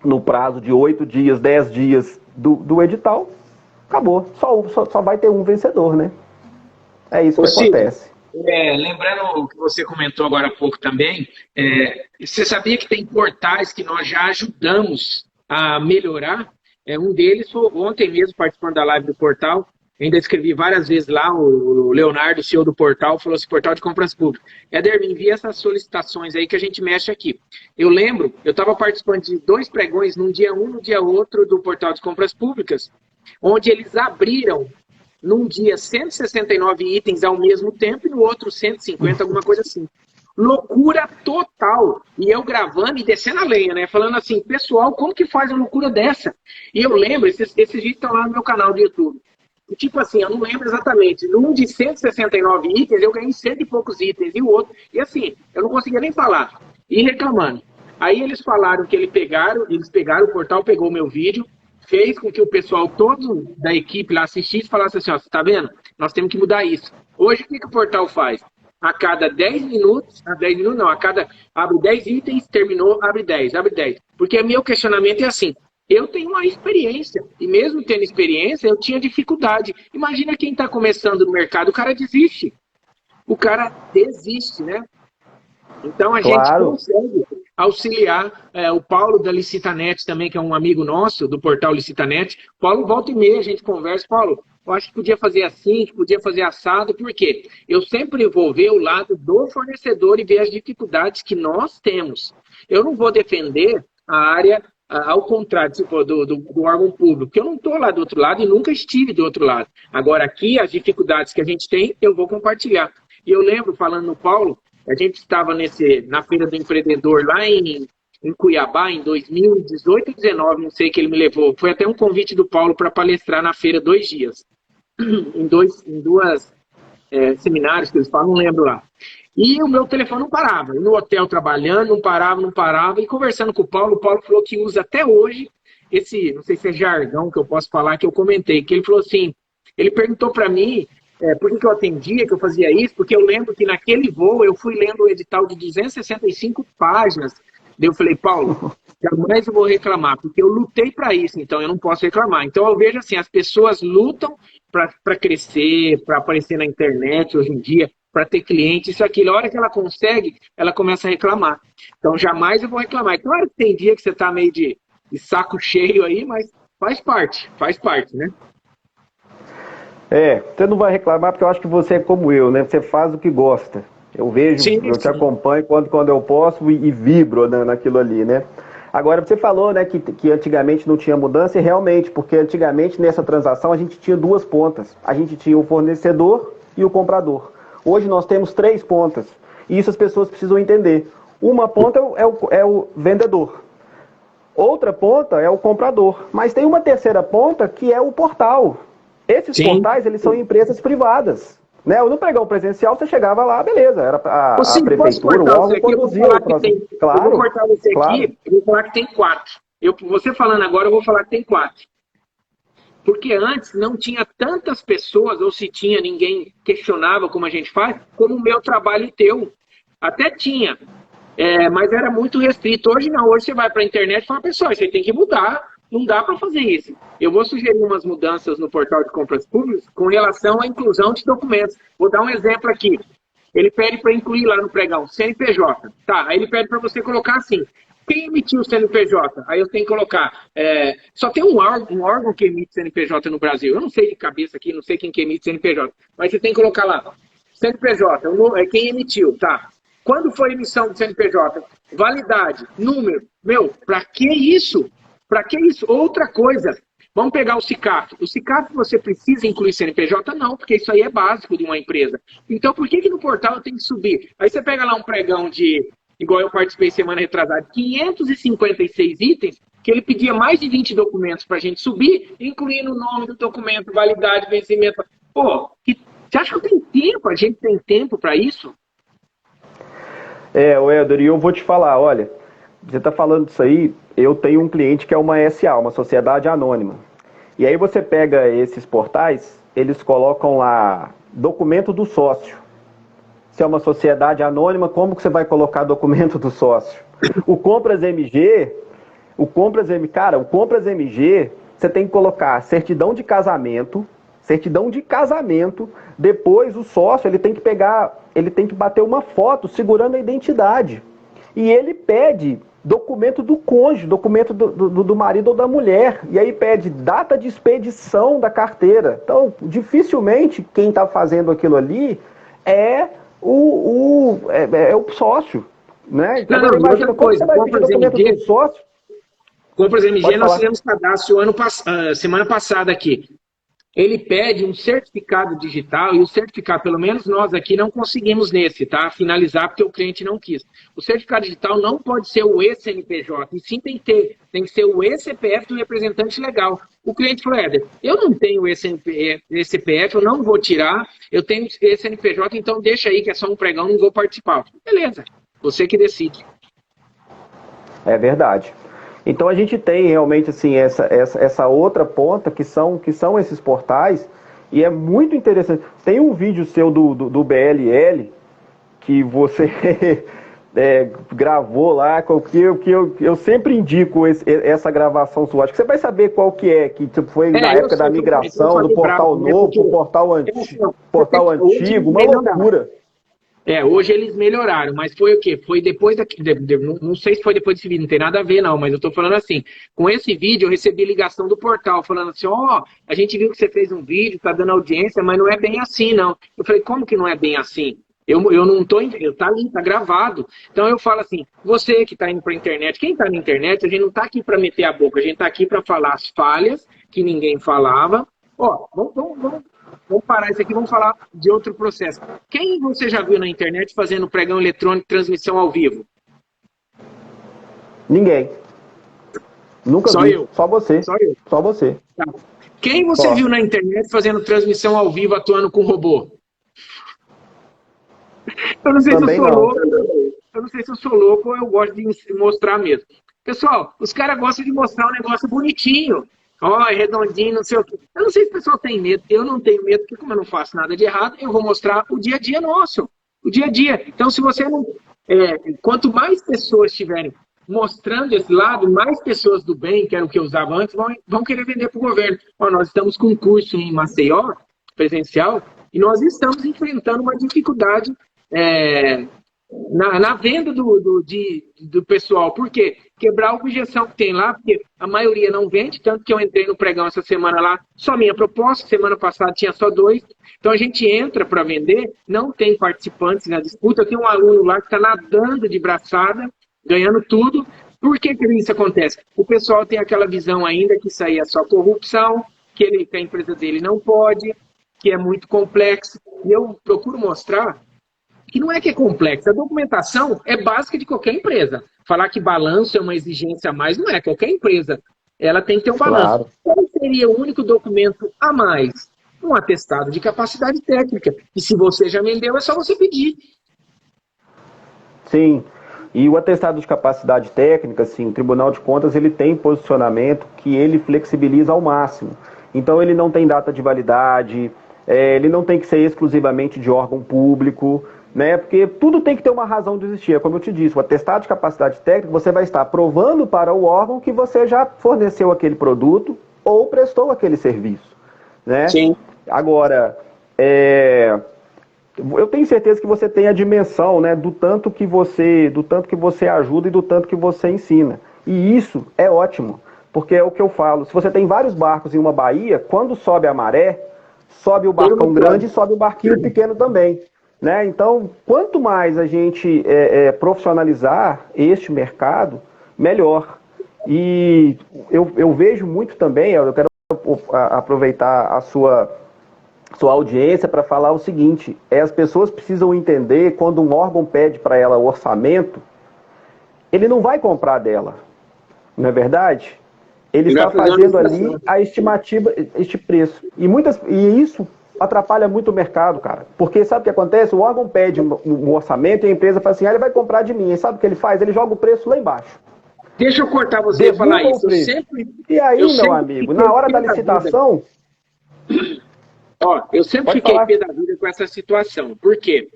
no prazo de 8 dias, 10 dias do edital, acabou. Só vai ter um vencedor, né? É isso que acontece. Lembrando o que você comentou agora há pouco também, você sabia que tem portais que nós já ajudamos a melhorar? Um deles foi ontem mesmo, participando da live do portal. Ainda escrevi várias vezes lá, o Leonardo, o CEO do portal, falou assim, portal de compras públicas. Éder, me envia essas solicitações aí que a gente mexe aqui. Eu lembro, eu estava participando de 2 pregões, num dia um, no dia outro, do portal de compras públicas, onde eles abriram, num dia, 169 itens ao mesmo tempo e no outro 150, alguma coisa assim. Loucura total. E eu gravando e descendo a lenha, né? Falando assim, pessoal, como que faz uma loucura dessa? E eu lembro, esses vídeos estão lá no meu canal do YouTube. Tipo assim, eu não lembro exatamente. Num de 169 itens, eu ganhei 100 e poucos itens. E o outro, e assim, eu não conseguia nem falar. E reclamando. Aí eles falaram que eles pegaram o portal, pegou o meu vídeo, fez com que o pessoal todo da equipe lá assistisse e falasse assim, ó, você tá vendo? Nós temos que mudar isso. Hoje, o que o portal faz? A cada 10 minutos, abre 10 itens, terminou, abre 10. Porque meu questionamento é assim, eu tenho uma experiência, e mesmo tendo experiência, eu tinha dificuldade. Imagina quem está começando no mercado, o cara desiste. O cara desiste, né? Então a gente consegue auxiliar. O Paulo da Licitanet também, que é um amigo nosso, do portal Licitanet. Paulo, volta e meia, a gente conversa. Paulo, eu acho que podia fazer assim, que podia fazer assado. Por quê? Eu sempre vou ver o lado do fornecedor e ver as dificuldades que nós temos. Eu não vou defender a área ao contrário, tipo, do órgão público, porque eu não estou lá do outro lado e nunca estive do outro lado. Agora, aqui, as dificuldades que a gente tem, eu vou compartilhar. E eu lembro, falando no Paulo, a gente estava na Feira do Empreendedor lá em Cuiabá, em 2018 ou 2019, não sei, que ele me levou. Foi até um convite do Paulo para palestrar na feira 2 dias. em duas seminários que eles falam, não lembro lá. E o meu telefone não parava. Eu no hotel trabalhando, não parava. E conversando com o Paulo falou que usa até hoje esse, não sei se é jargão que eu posso falar, que eu comentei, que ele falou assim, ele perguntou para mim por que eu atendia, que eu fazia isso, porque eu lembro que naquele voo eu fui lendo o edital de 265 páginas. Daí eu falei, Paulo, jamais eu vou reclamar, porque eu lutei para isso, então eu não posso reclamar. Então eu vejo assim, as pessoas lutam para crescer, para aparecer na internet hoje em dia, para ter cliente, isso aqui. A hora que ela consegue, ela começa a reclamar. Então jamais eu vou reclamar. É claro que tem dia que você está meio de saco cheio aí, mas faz parte, né? Você não vai reclamar porque eu acho que você é como eu, né? Você faz o que gosta. Eu vejo, eu te acompanho quando eu posso e vibro naquilo ali, né? Agora, você falou, né, que antigamente não tinha mudança, e realmente, porque antigamente nessa transação a gente tinha 2 pontas. A gente tinha o fornecedor e o comprador. Hoje nós temos 3 pontas. E isso as pessoas precisam entender. Uma ponta é o vendedor. Outra ponta é o comprador. Mas tem uma terceira ponta que é o portal. Esses portais, eles são empresas privadas. Né? No pregão presencial, você chegava lá, beleza. Era a prefeitura, o órgão conduzia. Eu vou cortar você aqui, eu vou falar que tem 4. Você falando agora, eu vou falar que tem 4. Porque antes não tinha tantas pessoas, ou se tinha, ninguém questionava como a gente faz, como o meu trabalho e teu. Até tinha, mas era muito restrito. Hoje não, hoje você vai para a internet e fala, pessoal, você tem que mudar, não dá para fazer isso. Eu vou sugerir umas mudanças no portal de compras públicas com relação à inclusão de documentos. Vou dar um exemplo aqui. Ele pede para incluir lá no pregão CNPJ. Tá, aí ele pede para você colocar assim, quem emitiu o CNPJ? Aí eu tenho que colocar, só tem um órgão que emite CNPJ no Brasil. Eu não sei de cabeça aqui, não sei quem que emite CNPJ, mas você tem que colocar lá, CNPJ, é quem emitiu, tá? Quando foi a emissão do CNPJ? Validade, número. Meu, para que isso? Para que isso? Outra coisa, vamos pegar o CICAF. O CICAF você precisa incluir CNPJ? Não, porque isso aí é básico de uma empresa. Então, por que no portal eu tenho que subir? Aí você pega lá um pregão de, igual eu participei semana retrasada, 556 itens, que ele pedia mais de 20 documentos para a gente subir, incluindo o nome do documento, validade, vencimento. Pô, você acha que tem tempo? A gente tem tempo para isso? Helder, e eu vou te falar, olha, você está falando disso aí, eu tenho um cliente que é uma SA, uma sociedade anônima. E aí você pega esses portais, eles colocam lá documento do sócio. Se é uma sociedade anônima, como que você vai colocar documento do sócio? O Compras MG, você tem que colocar certidão de casamento, depois o sócio, ele tem que bater uma foto segurando a identidade. E ele pede documento do cônjuge, documento do marido ou da mulher. E aí pede data de expedição da carteira. Então, dificilmente quem está fazendo aquilo ali é o sócio. Né? Então, Não, imagina como você vai pedir documento MG, do sócio. Compras MG, nós fizemos cadastro semana passada aqui. Ele pede um certificado digital e o certificado, pelo menos nós aqui não conseguimos nesse, tá? Finalizar porque o cliente não quis. O certificado digital não pode ser o e-CNPJ, e sim tem que ser o e-CPF do representante legal. O cliente falou, Éder, eu não tenho e-CPF, eu não vou tirar, eu tenho e-CNPJ, então deixa aí que é só um pregão, não vou participar. Beleza, você que decide. É verdade. Então a gente tem realmente assim, essa outra ponta que são esses portais, e é muito interessante. Tem um vídeo seu do BLL que você gravou lá, que eu sempre indico essa gravação sua. Acho que você vai saber qual que é, que tipo, foi na época da migração do portal novo para o portal antigo, uma loucura. Hoje eles melhoraram, mas foi o quê? Foi depois não sei se foi depois desse vídeo, não tem nada a ver não, mas eu tô falando assim, com esse vídeo eu recebi ligação do portal, falando assim, a gente viu que você fez um vídeo, tá dando audiência, mas não é bem assim não. Eu falei, como que não é bem assim? Eu não tô, tá ali, tá gravado. Então eu falo assim, você que tá indo pra internet, quem tá na internet, a gente não tá aqui pra meter a boca, a gente tá aqui pra falar as falhas que ninguém falava. Vamos parar isso aqui, vamos falar de outro processo. Quem você já viu na internet fazendo pregão eletrônico, transmissão ao vivo? Ninguém. Nunca Só vi. eu. Só você. Só eu. Só você. Tá. Quem você viu na internet fazendo transmissão ao vivo, atuando com robô? Eu não sei se eu sou louco. Eu não sei se eu sou louco ou eu gosto de mostrar mesmo. Pessoal, os caras gostam de mostrar um negócio bonitinho. É redondinho, não sei o quê. Eu não sei se o pessoal tem medo. Eu não tenho medo, porque como eu não faço nada de errado, eu vou mostrar o dia a dia nosso. O dia a dia. Então, se você não... quanto mais pessoas estiverem mostrando esse lado, mais pessoas do bem, que era o que eu usava antes, vão querer vender para o governo. Nós estamos com um curso em Maceió, presencial, e nós estamos enfrentando uma dificuldade na venda do pessoal. Por quê? Quebrar a objeção que tem lá, porque a maioria não vende, tanto que eu entrei no pregão essa semana lá, só minha proposta, semana passada tinha só 2. Então a gente entra para vender, não tem participantes na disputa. Eu tenho um aluno lá que está nadando de braçada, ganhando tudo. Por que isso acontece? O pessoal tem aquela visão ainda que isso aí é só corrupção, que a empresa dele não pode, que é muito complexo. E eu procuro mostrar que não é que é complexo. A documentação é básica de qualquer empresa. Falar que balanço é uma exigência a mais, não é. Qualquer empresa, ela tem que ter um balanço. Claro. Qual seria o único documento a mais? Um atestado de capacidade técnica. E se você já vendeu, é só você pedir. Sim. E o atestado de capacidade técnica, assim, o Tribunal de Contas, ele tem posicionamento que ele flexibiliza ao máximo. Então, ele não tem data de validade, ele não tem que ser exclusivamente de órgão público, né? Porque tudo tem que ter uma razão de existir. Como eu te disse, o atestado de capacidade técnica, você vai estar provando para o órgão que você já forneceu aquele produto ou prestou aquele serviço, né? Sim. Agora, eu tenho certeza que você tem a dimensão, né, do tanto que você ajuda e do tanto que você ensina. E isso é ótimo, porque é o que eu falo. Se você tem vários barcos em uma baía, quando sobe a maré, sobe o barcão grande e sobe o barquinho pequeno também. Né? Então, quanto mais a gente profissionalizar este mercado, melhor. E eu vejo muito também, eu quero aproveitar a sua audiência para falar o seguinte, as pessoas precisam entender, quando um órgão pede para ela orçamento, ele não vai comprar dela, não é verdade? Ele está fazendo ali a estimativa, este preço. E isso atrapalha muito o mercado, cara. Porque sabe o que acontece? O órgão pede um orçamento e a empresa fala assim, ele vai comprar de mim. E sabe o que ele faz? Ele joga o preço lá embaixo. Deixa eu cortar você e falar isso. E aí, meu amigo, na hora da licitação... Ó, eu sempre fiquei pé da vida com essa situação. Por quê?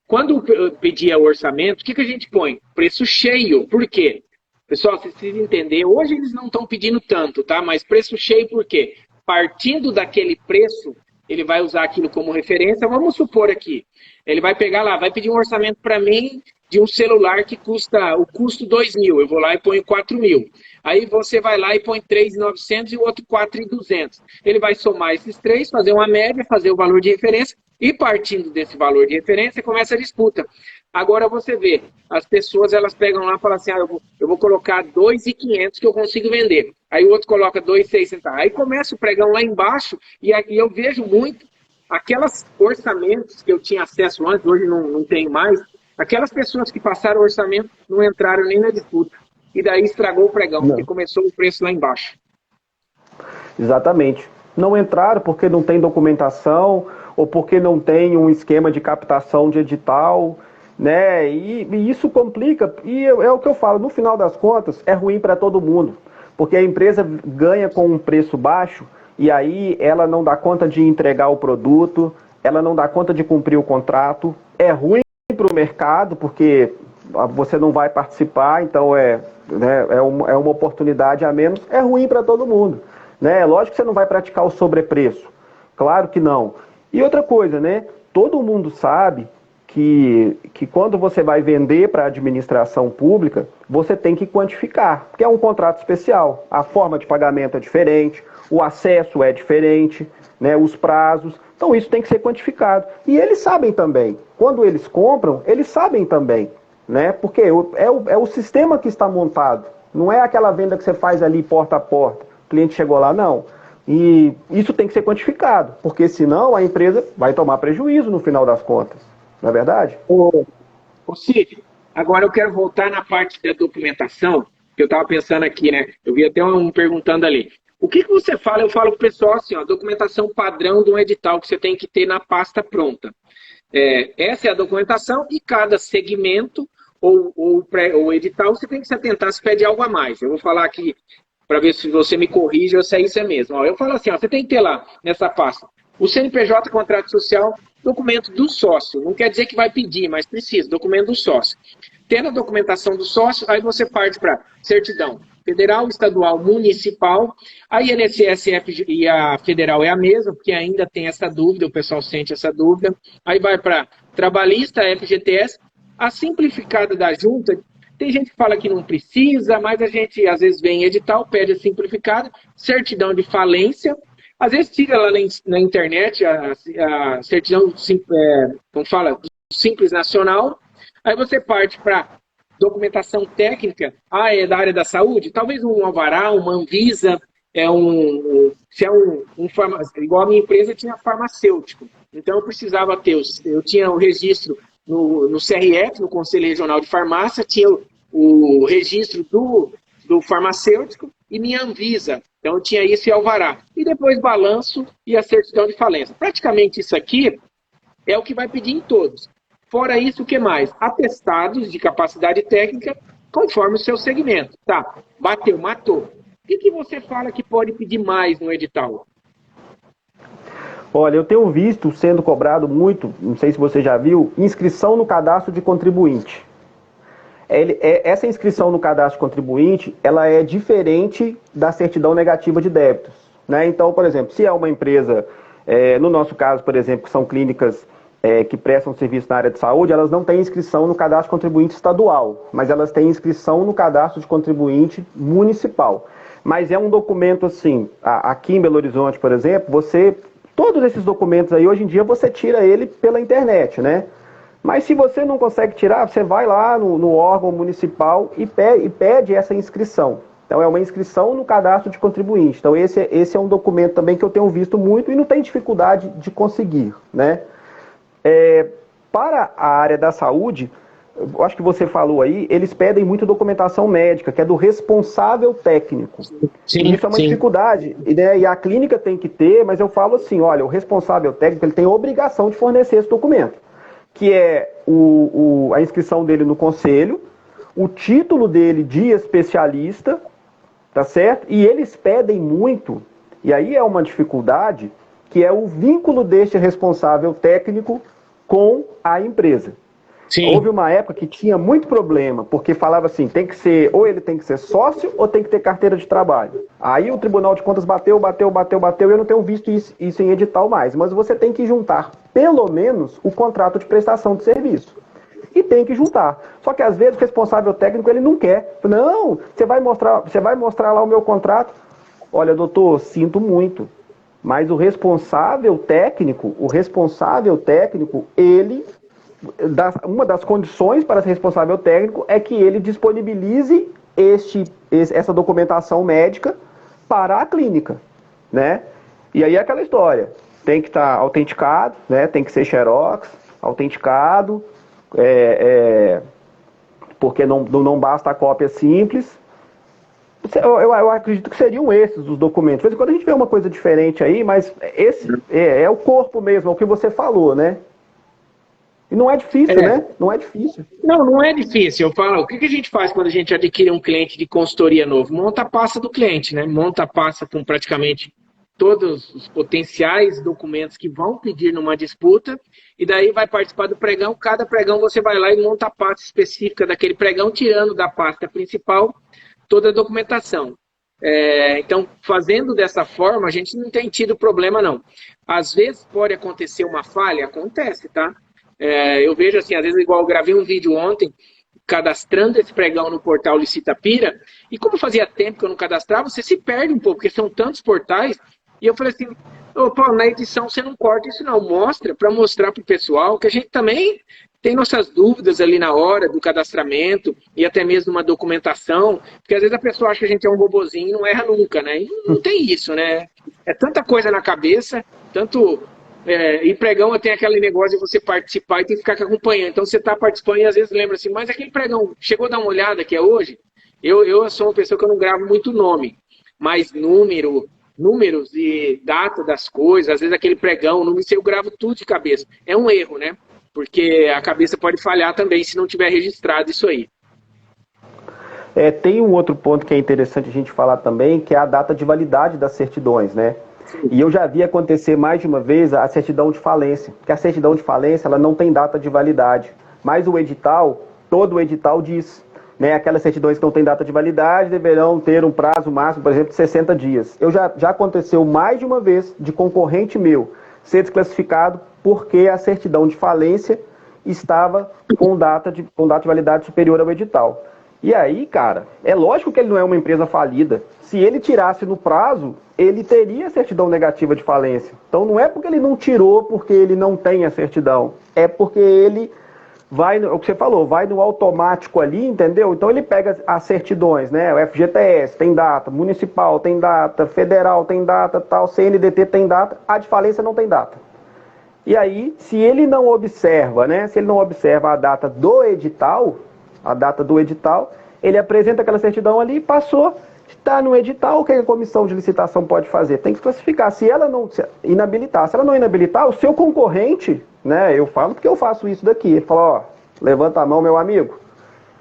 Quando eu pedia orçamento, o que a gente põe? Preço cheio. Por quê? Pessoal, vocês precisam entender, hoje eles não estão pedindo tanto, tá? Mas preço cheio por quê? Partindo daquele preço, ele vai usar aquilo como referência. Vamos supor aqui, ele vai pegar lá, vai pedir um orçamento para mim de um celular que custa, o custo 2.000, eu vou lá e ponho 4.000. Aí você vai lá e põe 3.900 e o outro 4.200. Ele vai somar esses três, fazer uma média, fazer o valor de referência e partindo desse valor de referência começa a disputa. Agora você vê, as pessoas elas pegam lá e falam assim, eu vou colocar 2.500 que eu consigo vender. Aí o outro coloca 2.600. Aí começa o pregão lá embaixo e aqui eu vejo muito aquelas orçamentos que eu tinha acesso antes, hoje não tenho mais, aquelas pessoas que passaram o orçamento não entraram nem na disputa. E daí estragou o pregão, porque começou o preço lá embaixo. Exatamente. Não entraram porque não tem documentação ou porque não tem um esquema de captação de edital, né? E isso complica. E é o que eu falo, no final das contas, é ruim para todo mundo. Porque a empresa ganha com um preço baixo e aí ela não dá conta de entregar o produto, ela não dá conta de cumprir o contrato. É ruim para o mercado, porque você não vai participar, então é uma oportunidade a menos. É ruim para todo mundo. Né? Lógico que você não vai praticar o sobrepreço. Claro que não. E outra coisa, né? Todo mundo sabe que quando você vai vender para a administração pública, você tem que quantificar, porque é um contrato especial. A forma de pagamento é diferente, o acesso é diferente, né? Os prazos. Então isso tem que ser quantificado. E eles sabem também. Quando eles compram, eles sabem também. Né? Porque é o sistema que está montado. Não é aquela venda que você faz ali porta a porta. O cliente chegou lá, não. E isso tem que ser quantificado, porque senão a empresa vai tomar prejuízo no final das contas. Não é verdade? Ô Cid, agora eu quero voltar na parte da documentação, que eu estava pensando aqui, né? Eu vi até um perguntando ali. O que você fala? Eu falo para o pessoal assim, ó, documentação padrão de um edital que você tem que ter na pasta pronta. Essa é a documentação e cada segmento ou edital você tem que se atentar se pede algo a mais. Eu vou falar aqui para ver se você me corrige ou se é isso mesmo. Ó, eu falo assim, ó, você tem que ter lá nessa pasta o CNPJ, contrato social, documento do sócio. Não quer dizer que vai pedir, mas precisa, documento do sócio. Tendo a documentação do sócio, aí você parte para certidão federal, estadual, municipal. A INSS e a federal é a mesma, porque ainda tem essa dúvida, o pessoal sente essa dúvida. Aí vai para trabalhista, FGTS. A simplificada da junta, tem gente que fala que não precisa, mas a gente às vezes vem em edital, pede a simplificada, certidão de falência. Às vezes tira lá na internet a certidão, como fala, Simples Nacional. Aí você parte para documentação técnica, é da área da saúde, talvez um alvará, uma Anvisa, igual a minha empresa tinha farmacêutico. Então eu precisava ter, eu tinha o registro no CRF, no Conselho Regional de Farmácia, tinha o registro do farmacêutico e minha Anvisa. Então eu tinha isso e alvará. E depois balanço e a certidão de falência. Praticamente isso aqui é o que vai pedir em todos. Fora isso, o que mais? Atestados de capacidade técnica conforme o seu segmento. Tá, bateu, matou. O que você fala que pode pedir mais no edital? Olha, eu tenho visto sendo cobrado muito, não sei se você já viu, inscrição no cadastro de contribuinte. Essa inscrição no cadastro de contribuinte, ela é diferente da certidão negativa de débitos. Né? Então, por exemplo, se é uma empresa, no nosso caso, por exemplo, que são clínicas que prestam serviço na área de saúde, elas não têm inscrição no cadastro de contribuinte estadual, mas elas têm inscrição no cadastro de contribuinte municipal. Mas é um documento assim, aqui em Belo Horizonte, por exemplo, todos esses documentos aí, hoje em dia, você tira ele pela internet, né? Mas se você não consegue tirar, você vai lá no órgão municipal e pede essa inscrição. Então, é uma inscrição no cadastro de contribuinte. Então, esse é um documento também que eu tenho visto muito e não tem dificuldade de conseguir, né? Para a área da saúde, eu acho que você falou aí, eles pedem muito documentação médica, que é do responsável técnico. Sim, e isso é uma dificuldade, né? E a clínica tem que ter, mas eu falo assim, olha, o responsável técnico ele tem a obrigação de fornecer esse documento, que é a inscrição dele no conselho, o título dele de especialista, tá certo? E eles pedem muito, e aí é uma dificuldade, que é o vínculo deste responsável técnico com a empresa. sim. Houve uma época que tinha muito problema, porque falava assim, ou ele tem que ser sócio ou tem que ter carteira de trabalho. Aí o Tribunal de Contas bateu, e eu não tenho visto isso em edital mais. Mas você tem que juntar, pelo menos, o contrato de prestação de serviço. E tem que juntar. Só que às vezes o responsável técnico ele não quer. Não, você vai mostrar lá o meu contrato. Olha, doutor, sinto muito. Mas o responsável técnico, uma das condições para ser responsável técnico é que ele disponibilize essa documentação médica para a clínica, né? E aí é aquela história, tem que estar autenticado, né? Tem que ser xerox, autenticado, porque não basta a cópia simples. Eu acredito que seriam esses os documentos. De vez em quando a gente vê uma coisa diferente aí, mas esse é o corpo mesmo, é o que você falou, né? E não é difícil, né? Não é difícil. Não é difícil. Eu falo, o que a gente faz quando a gente adquire um cliente de consultoria novo? Monta a pasta do cliente, né? Monta a pasta com praticamente todos os potenciais documentos que vão pedir numa disputa, e daí vai participar do pregão. Cada pregão você vai lá e monta a pasta específica daquele pregão, tirando da pasta principal toda a documentação. Então, fazendo dessa forma, a gente não tem tido problema, não. Às vezes pode acontecer uma falha, acontece, tá? Eu vejo assim, às vezes, igual eu gravei um vídeo ontem, cadastrando esse pregão no portal Licitapira, e como fazia tempo que eu não cadastrava, você se perde um pouco, porque são tantos portais, e eu falei assim, Paulo, na edição você não corta isso não, mostra, para mostrar para o pessoal que a gente também tem nossas dúvidas ali na hora do cadastramento, e até mesmo uma documentação, porque às vezes a pessoa acha que a gente é um robozinho e não erra nunca, né? E não tem isso, né? É tanta coisa na cabeça, tanto... e pregão tem aquele negócio de você participar e tem que ficar acompanhando. Então você está participando e às vezes lembra assim, mas aquele pregão, chegou a dar uma olhada que é hoje? Eu sou uma pessoa que eu não gravo muito nome, mas números e data das coisas, às vezes aquele pregão, número, eu gravo tudo de cabeça. É um erro, né? Porque a cabeça pode falhar também se não tiver registrado isso aí. Tem um outro ponto que é interessante a gente falar também, que é a data de validade das certidões, né? E eu já vi acontecer mais de uma vez a certidão de falência, porque a certidão de falência ela não tem data de validade, mas todo o edital diz, né, aquelas certidões que não têm data de validade deverão ter um prazo máximo, por exemplo, de 60 dias. Já aconteceu mais de uma vez de concorrente meu ser desclassificado porque a certidão de falência estava com data de validade superior ao edital. E aí, cara, é lógico que ele não é uma empresa falida. Se ele tirasse no prazo, ele teria certidão negativa de falência. Então não é porque ele não tirou porque ele não tem a certidão. É porque ele vai, o que você falou, vai no automático ali, entendeu? Então ele pega as certidões, né? O FGTS tem data, municipal tem data, federal tem data, tal, CNDT tem data, a de falência não tem data. E aí, se ele não observa, né? Se ele não observa a data do edital, ele apresenta aquela certidão ali, passou, está no edital, o que a comissão de licitação pode fazer? Tem que classificar. Se ela não inabilitar, o seu concorrente, né? Eu falo porque eu faço isso daqui. Ele fala, ó, levanta a mão, meu amigo.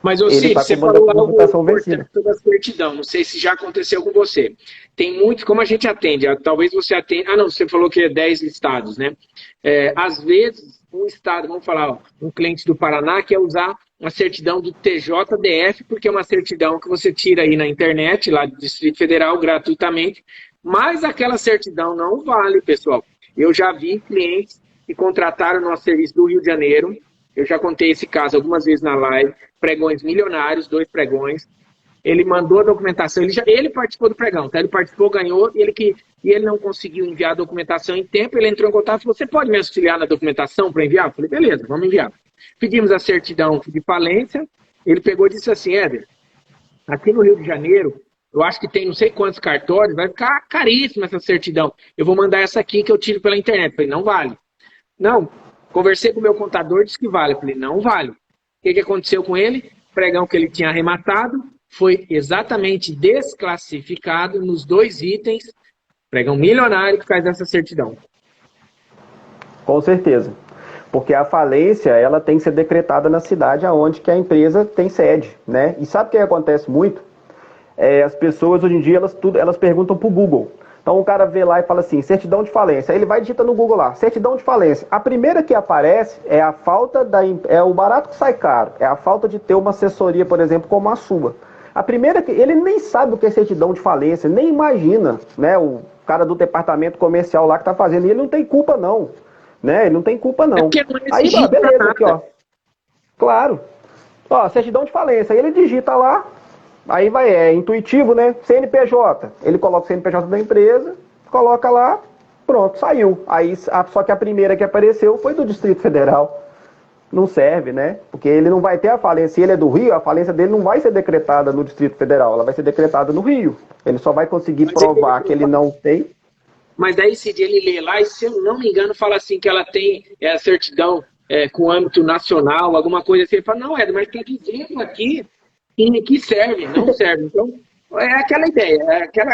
Mas, Cid, você falou algo importante da certidão. Não sei se já aconteceu com você. Tem muitos, como a gente atende, talvez você atende... Ah, não, você falou que é 10 estados, né? Às vezes, um estado, vamos falar, ó, um cliente do Paraná quer usar uma certidão do TJDF, porque é uma certidão que você tira aí na internet, lá do Distrito Federal, gratuitamente, mas aquela certidão não vale, pessoal. Eu já vi clientes que contrataram o nosso serviço do Rio de Janeiro. Eu já contei esse caso algumas vezes na live. Pregões milionários, 2 pregões. Ele mandou a documentação, ele participou do pregão, tá? Ele participou, ganhou, e ele não conseguiu enviar a documentação em tempo, ele entrou em contato e falou, você pode me auxiliar na documentação para enviar? Eu falei, beleza, vamos enviar. Pedimos a certidão de falência, ele pegou e disse assim, Éder, aqui no Rio de Janeiro, eu acho que tem não sei quantos cartórios, vai ficar caríssima essa certidão. Eu vou mandar essa aqui que eu tiro pela internet. Eu falei, não vale. Não, conversei com o meu contador, disse que vale. Eu falei, não vale. O que aconteceu com ele? O pregão que ele tinha arrematado foi exatamente desclassificado nos 2 itens, pregão milionário que faz essa certidão. Com certeza. Porque a falência, ela tem que ser decretada na cidade onde que a empresa tem sede, né? E sabe o que acontece muito? As pessoas, hoje em dia, elas perguntam para o Google. Então, o cara vê lá e fala assim, certidão de falência. Aí ele vai digitando no Google lá, certidão de falência. A primeira que aparece é a falta é o barato que sai caro. É a falta de ter uma assessoria, por exemplo, como a sua. A primeira que ele nem sabe o que é certidão de falência, nem imagina, né? O cara do departamento comercial lá que está fazendo, e ele não tem culpa não, né? Ele não tem culpa não. Aí, beleza, aqui, ó. Claro. Ó, certidão de falência. Aí ele digita lá, aí é intuitivo, né? CNPJ. Ele coloca o CNPJ da empresa, coloca lá, pronto, saiu. Aí, só que a primeira que apareceu foi do Distrito Federal. Não serve, né? Porque ele não vai ter a falência. Se ele é do Rio, a falência dele não vai ser decretada no Distrito Federal, ela vai ser decretada no Rio. Ele só vai conseguir provar que ele não tem. Mas daí, se ele lê lá, e se eu não me engano, fala assim que ela tem a certidão com âmbito nacional, alguma coisa assim. Ele fala, não, Éder, mas tem que dizer aqui que serve, não serve. Então, é aquela ideia.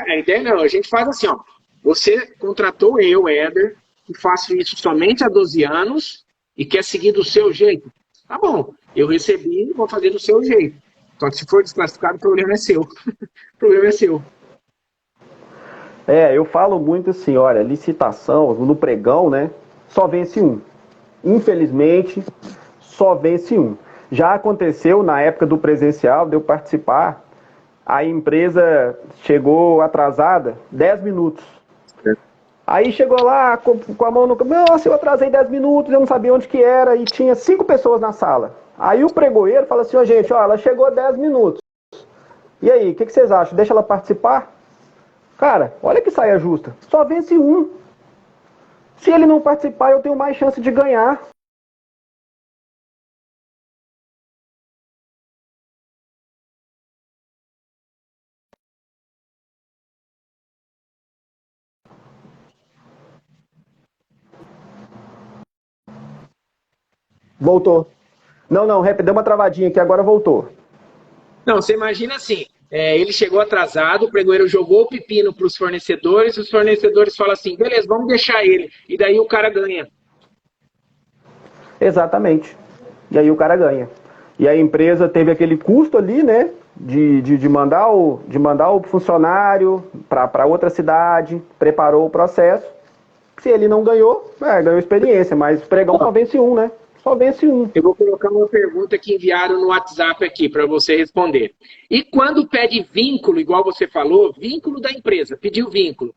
A ideia não, a gente faz assim, ó. Você contratou eu, Éder, que faço isso somente há 12 anos, e quer seguir do seu jeito? Tá bom, eu recebi, vou fazer do seu jeito. Só que se for desclassificado, o problema é seu. O problema é seu. Eu falo muito assim, olha, licitação, no pregão, né, só vence um. Infelizmente, só vence um. Já aconteceu na época do presencial, de eu participar, a empresa chegou atrasada 10 minutos. Aí chegou lá com a mão no... Nossa, eu atrasei 10 minutos, eu não sabia onde que era, e tinha 5 pessoas na sala. Aí o pregoeiro fala assim, gente, ó, ela chegou 10 minutos. E aí, o que vocês acham? Deixa ela participar? Cara, olha que saia justa. Só vence um. Se ele não participar, eu tenho mais chance de ganhar. Voltou. Não, deu uma travadinha aqui, agora voltou. Não, você imagina assim, ele chegou atrasado, o pregoeiro jogou o pepino para os fornecedores, os fornecedores falam assim, beleza, vamos deixar ele, e daí o cara ganha. Exatamente. E aí o cara ganha. E a empresa teve aquele custo ali, né, de mandar o funcionário para outra cidade, preparou o processo. Se ele não ganhou, ganhou experiência, mas o pregão só vence um, né? Só vence um. Eu vou colocar uma pergunta que enviaram no WhatsApp aqui para você responder. E quando pede vínculo, igual você falou, vínculo da empresa, pediu vínculo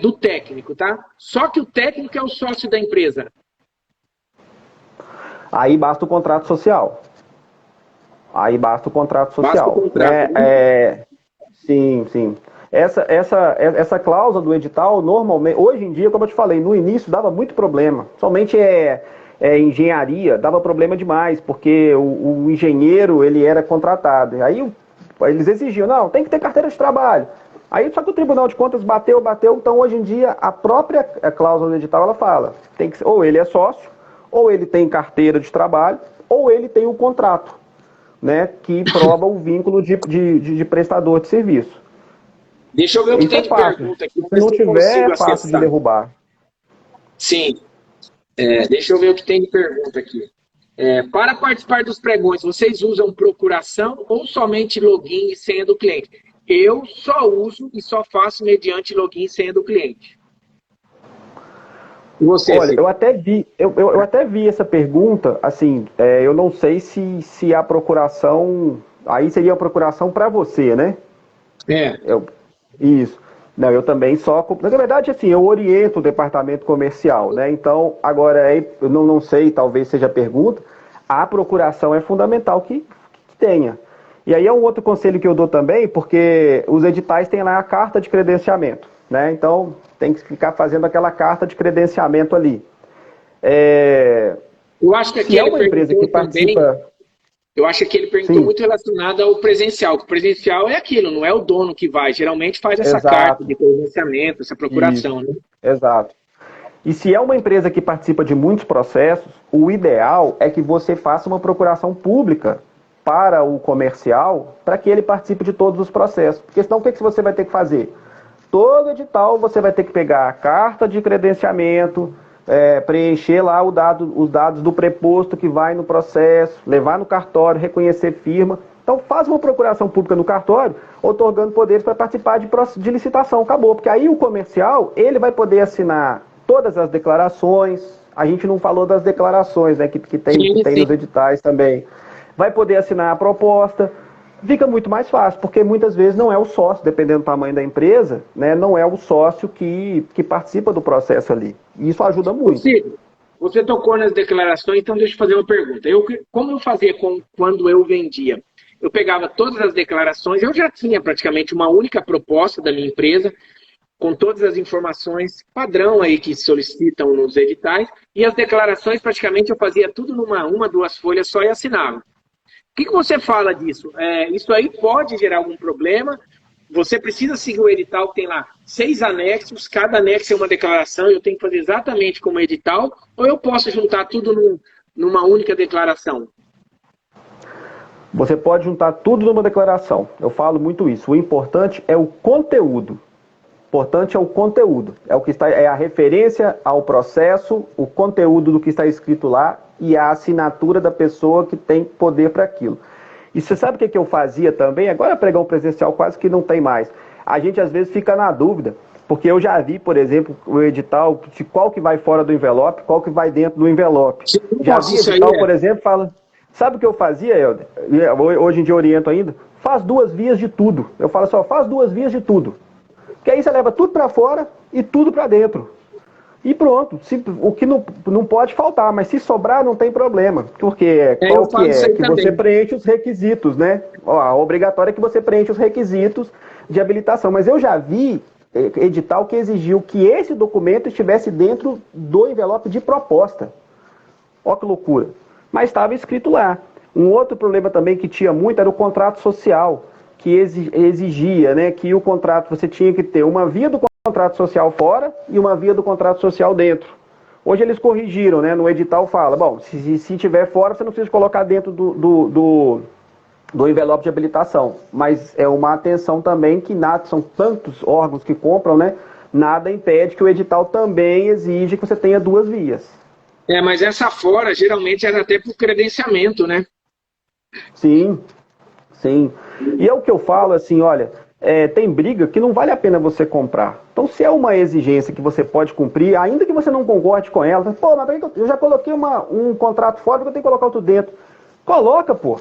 do técnico, tá? Só que o técnico é o sócio da empresa. Aí basta o contrato social. Basta o contrato, né? Sim. Essa cláusula do edital, normalmente, hoje em dia, como eu te falei, no início dava muito problema. Somente engenharia dava problema demais, porque o engenheiro, ele era contratado. Aí eles exigiam, não, tem que ter carteira de trabalho. Aí só que o Tribunal de Contas bateu, então hoje em dia a própria cláusula do edital, ela fala, tem que, ou ele é sócio, ou ele tem carteira de trabalho, ou ele tem um contrato, né, que prova o vínculo de prestador de serviço. Deixa eu ver o que tem de pergunta aqui. Se não tiver, é fácil de derrubar. Sim. Deixa eu ver o que tem de pergunta aqui. Para participar dos pregões, vocês usam procuração ou somente login e senha do cliente? Eu só uso e só faço mediante login e senha do cliente. E você, olha, eu até vi essa pergunta, assim, eu não sei se a procuração, aí seria a procuração para você, né? Isso. Não, eu também só... Na verdade, assim, eu oriento o departamento comercial, né? Então, agora, eu não sei, talvez seja a pergunta, a procuração é fundamental que tenha. E aí é um outro conselho que eu dou também, porque os editais têm lá a carta de credenciamento, né? Então, tem que ficar fazendo aquela carta de credenciamento ali. Eu acho que aqui Se é ele uma empresa que perguntou também, participa... eu acho que ele perguntou Sim, muito relacionado ao presencial, que o presencial é aquilo, não é o dono que vai, geralmente faz essa carta exato, de credenciamento, essa procuração, isso, né? exato. E se é uma empresa que participa de muitos processos, o ideal é que você faça uma procuração pública para o comercial, para que ele participe de todos os processos. Porque senão o que você vai ter que fazer? Todo edital você vai ter que pegar a carta de credenciamento, preencher lá os dados do preposto que vai no processo, levar no cartório, reconhecer firma. Então faz uma procuração pública no cartório, otorgando poderes para participar de licitação. Acabou, porque aí o comercial ele vai poder assinar todas as declarações. A gente não falou das declarações, né, que Sim, tem sim. nos editais também. Vai poder assinar a proposta. Fica muito mais fácil, porque muitas vezes não é o sócio, dependendo do tamanho da empresa, né, não é o sócio que participa do processo ali. E isso ajuda Ô, muito. Ciro, você tocou nas declarações, então deixa eu fazer uma pergunta. Como eu fazia quando eu vendia? Eu pegava todas as declarações, eu já tinha praticamente uma única proposta da minha empresa, com todas as informações padrão aí que solicitam nos editais, e as declarações praticamente eu fazia tudo numa, duas folhas só e assinava. O que você fala disso? Isso aí pode gerar algum problema? Você precisa seguir o edital, tem lá 6 anexos, cada anexo é uma declaração, eu tenho que fazer exatamente como edital, ou eu posso juntar tudo numa única declaração? Você pode juntar tudo numa declaração. Eu falo muito isso. O importante é o conteúdo. O importante é o conteúdo. É a referência ao processo, o conteúdo do que está escrito lá e a assinatura da pessoa que tem poder para aquilo. E você sabe o que eu fazia também? Agora pregão presencial quase que não tem mais. A gente às vezes fica na dúvida, porque eu já vi, por exemplo, o edital de qual que vai fora do envelope, qual que vai dentro do envelope. Já vi edital, por exemplo, fala... Sabe o que eu fazia, Helder? Hoje em dia eu oriento ainda. Faz 2 vias de tudo. Eu falo só, faz 2 vias de tudo. Porque aí você leva tudo para fora e tudo para dentro. E pronto. O que não pode faltar, mas se sobrar não tem problema. Porque qual que é? Que você preenche os requisitos, né? A obrigatória é que você preenche os requisitos de habilitação. Mas eu já vi edital que exigiu que esse documento estivesse dentro do envelope de proposta. Ó que loucura. Mas estava escrito lá. Um outro problema também que tinha muito era o contrato social, que exigia, né, que o contrato, você tinha que ter uma via do contrato social fora e uma via do contrato social dentro. Hoje eles corrigiram, né, no edital fala, bom, se tiver fora, você não precisa colocar dentro do envelope de habilitação. Mas é uma atenção também que são tantos órgãos que compram, né, nada impede que o edital também exige que você tenha 2 vias. Mas essa fora, geralmente, era até por credenciamento, né? Sim, sim. E é o que eu falo, assim, olha, tem briga que não vale a pena você comprar. Então, se é uma exigência que você pode cumprir, ainda que você não concorde com ela, pô, mas eu já coloquei um contrato fora, eu tenho que colocar outro dentro. Coloca, pô.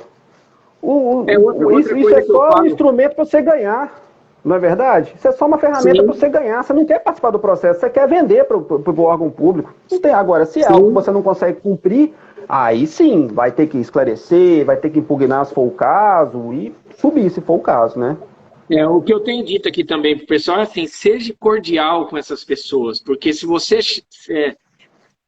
Isso é só um instrumento para você ganhar. Não é verdade? Isso é só uma ferramenta para você ganhar. Você não quer participar do processo, você quer vender para o órgão público. Não tem. Agora, se é algo que você não consegue cumprir, aí sim, vai ter que esclarecer, vai ter que impugnar se for o caso e subir se for o caso, né? O que eu tenho dito aqui também para o pessoal é assim, seja cordial com essas pessoas, porque se você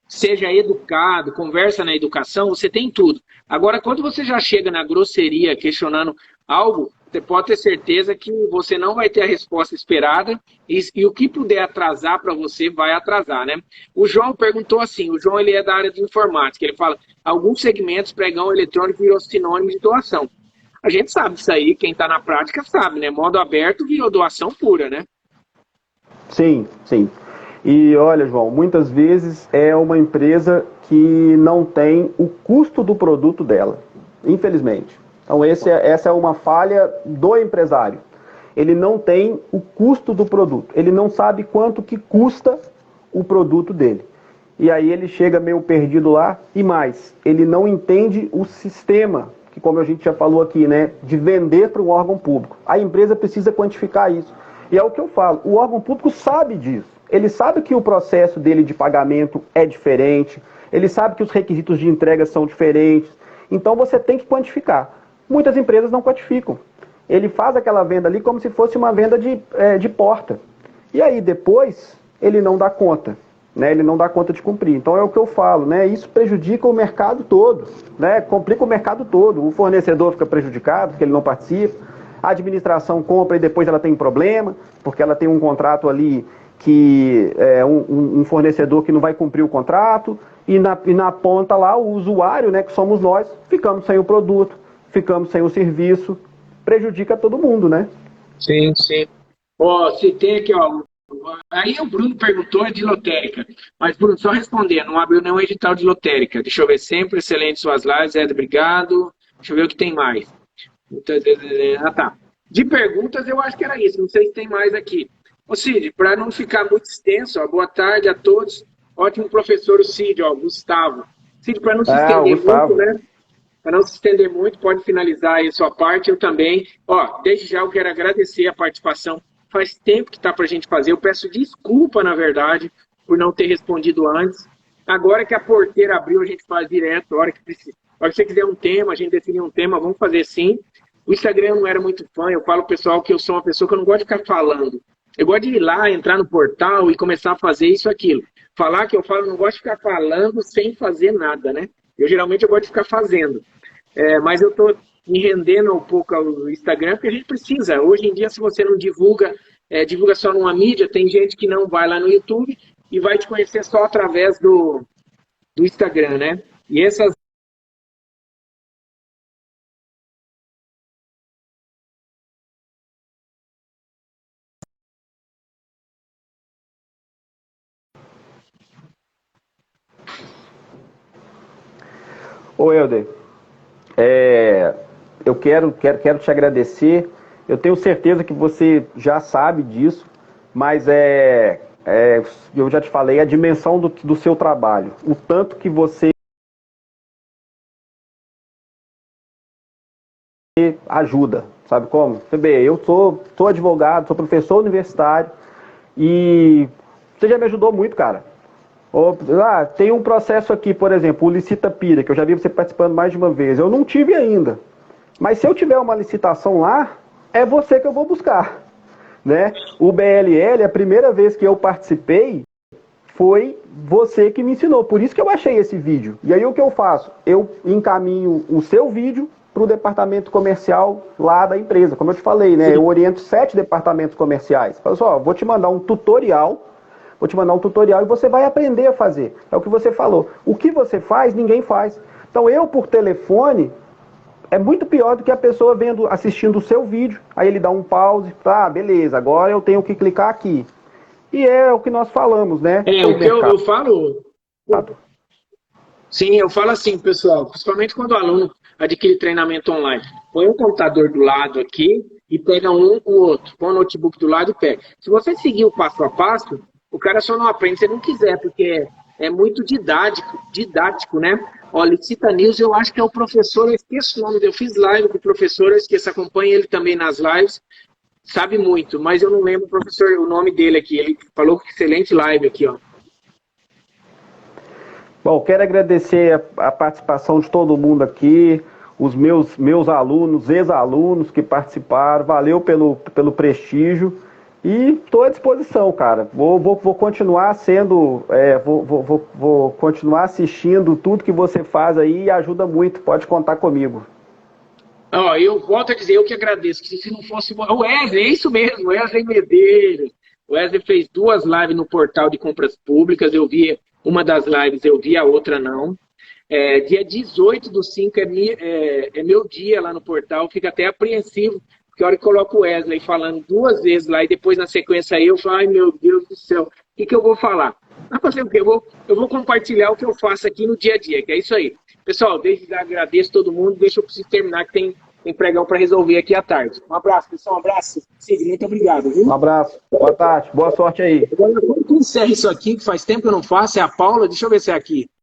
seja educado, conversa na educação, você tem tudo. Agora, quando você já chega na grosseria questionando algo, você pode ter certeza que você não vai ter a resposta esperada e o que puder atrasar para você, vai atrasar, né? O João perguntou assim, o João ele é da área de informática, ele fala, alguns segmentos pregão eletrônico virou sinônimo de doação. A gente sabe isso aí, quem está na prática sabe, né? Modo aberto virou doação pura, né? Sim, sim. E olha, João, muitas vezes é uma empresa que não tem o custo do produto dela, infelizmente. Então essa é uma falha do empresário. Ele não tem o custo do produto, ele não sabe quanto que custa o produto dele. E aí ele chega meio perdido lá e mais, ele não entende o sistema, que como a gente já falou aqui, né, de vender para um órgão público. A empresa precisa quantificar isso. E é o que eu falo, o órgão público sabe disso. Ele sabe que o processo dele de pagamento é diferente, ele sabe que os requisitos de entrega são diferentes, então você tem que quantificar. Muitas empresas não quantificam. Ele faz aquela venda ali como se fosse uma venda de porta. E aí depois ele não dá conta, né? Ele não dá conta de cumprir. Então é o que eu falo, né? Isso prejudica o mercado todo, né? Complica o mercado todo. O fornecedor fica prejudicado porque ele não participa, a administração compra e depois ela tem problema, porque ela tem um contrato ali que é um fornecedor que não vai cumprir o contrato, e na ponta lá o usuário, né, que somos nós, ficamos sem o produto, ficamos sem o serviço, prejudica todo mundo, né? Sim, sim. Ó, se tem aqui, ó. Aí o Bruno perguntou de lotérica. Mas, Bruno, só responder, não abriu nenhum edital de lotérica. Deixa eu ver sempre, excelente suas lives, Ed, obrigado. Deixa eu ver o que tem mais. Ah, tá. De perguntas, eu acho que era isso. Não sei se tem mais aqui. Ô, Cid, para não ficar muito extenso, ó, boa tarde a todos. Ótimo professor, o Cid, ó, Gustavo. Cid, para não se estender muito, né? Para não se estender muito, pode finalizar aí a sua parte, eu também. Ó, desde já eu quero agradecer a participação. Faz tempo que está para a gente fazer. Eu peço desculpa, na verdade, por não ter respondido antes. Agora que a porteira abriu, a gente faz direto. A hora que você quiser um tema, a gente definir um tema, vamos fazer sim. O Instagram eu não era muito fã. Eu falo, pessoal, que eu sou uma pessoa que eu não gosto de ficar falando. Eu gosto de ir lá, entrar no portal e começar a fazer isso, aquilo. Falar que eu falo, eu não gosto de ficar falando sem fazer nada, né? Geralmente eu gosto de ficar fazendo. Mas eu estou me rendendo um pouco ao Instagram, porque a gente precisa. Hoje em dia, se você não divulga, divulga só numa mídia, tem gente que não vai lá no YouTube e vai te conhecer só através do Instagram, né? E essas... Ô, Helder, eu quero te agradecer. Eu tenho certeza que você já sabe disso, mas eu já te falei a dimensão do seu trabalho, o tanto que você ajuda, sabe como? Você vê, eu sou advogado, sou professor universitário e você já me ajudou muito, cara. Tem um processo aqui, por exemplo, o Licita Pira, que eu já vi você participando mais de uma vez. Eu não tive ainda. Mas se eu tiver uma licitação lá, é você que eu vou buscar, né? O BLL, a primeira vez que eu participei, foi você que me ensinou. Por isso que eu achei esse vídeo. E aí o que eu faço? Eu encaminho o seu vídeo para o departamento comercial lá da empresa. Como eu te falei, né? Eu oriento 7 departamentos comerciais. Falo só, vou te mandar um tutorial e você vai aprender a fazer. É o que você falou. O que você faz, ninguém faz. Então eu, por telefone, é muito pior do que a pessoa assistindo o seu vídeo, aí ele dá um pause, tá, beleza, agora eu tenho que clicar aqui. E é o que nós falamos, né? O que eu falo... Sim, eu falo assim, pessoal, principalmente quando o aluno adquire treinamento online. Põe um computador do lado aqui e pega o outro. Põe o notebook do lado e pega. Se você seguir o passo a passo, o cara só não aprende se não quiser, porque é muito didático, né? Olha, Licita News, eu acho que é o professor, eu esqueço o nome dele, eu fiz live com o professor, eu esqueço, acompanha ele também nas lives, sabe muito, mas eu não lembro, professor, o nome dele aqui, ele falou que excelente live aqui, ó. Bom, quero agradecer a participação de todo mundo aqui, os meus alunos, ex-alunos que participaram, valeu pelo prestígio. E estou à disposição, cara. Vou continuar sendo, vou continuar assistindo tudo que você faz aí e ajuda muito. Pode contar comigo. Eu volto a dizer, eu que agradeço. Que se não fosse o Wesley, é isso mesmo, Wesley Medeiros. O Wesley fez 2 lives no portal de compras públicas. Eu vi uma das lives, eu vi a outra não. Dia 18/5 é meu dia lá no portal. Fico até apreensivo. Porque a hora que coloco o Wesley falando 2 vezes lá e depois na sequência aí eu falo, ai meu Deus do céu, o que eu vou falar? Vai fazer o quê? Eu vou compartilhar o que eu faço aqui no dia a dia, que é isso aí. Pessoal, desde já agradeço todo mundo, deixa eu preciso terminar que tem pregão para resolver aqui à tarde. Um abraço, pessoal, um abraço. Cid, muito obrigado, viu? Um abraço, boa tarde, boa sorte aí. Agora, quando encerra isso aqui, que faz tempo que eu não faço, é a Paula, deixa eu ver se é aqui.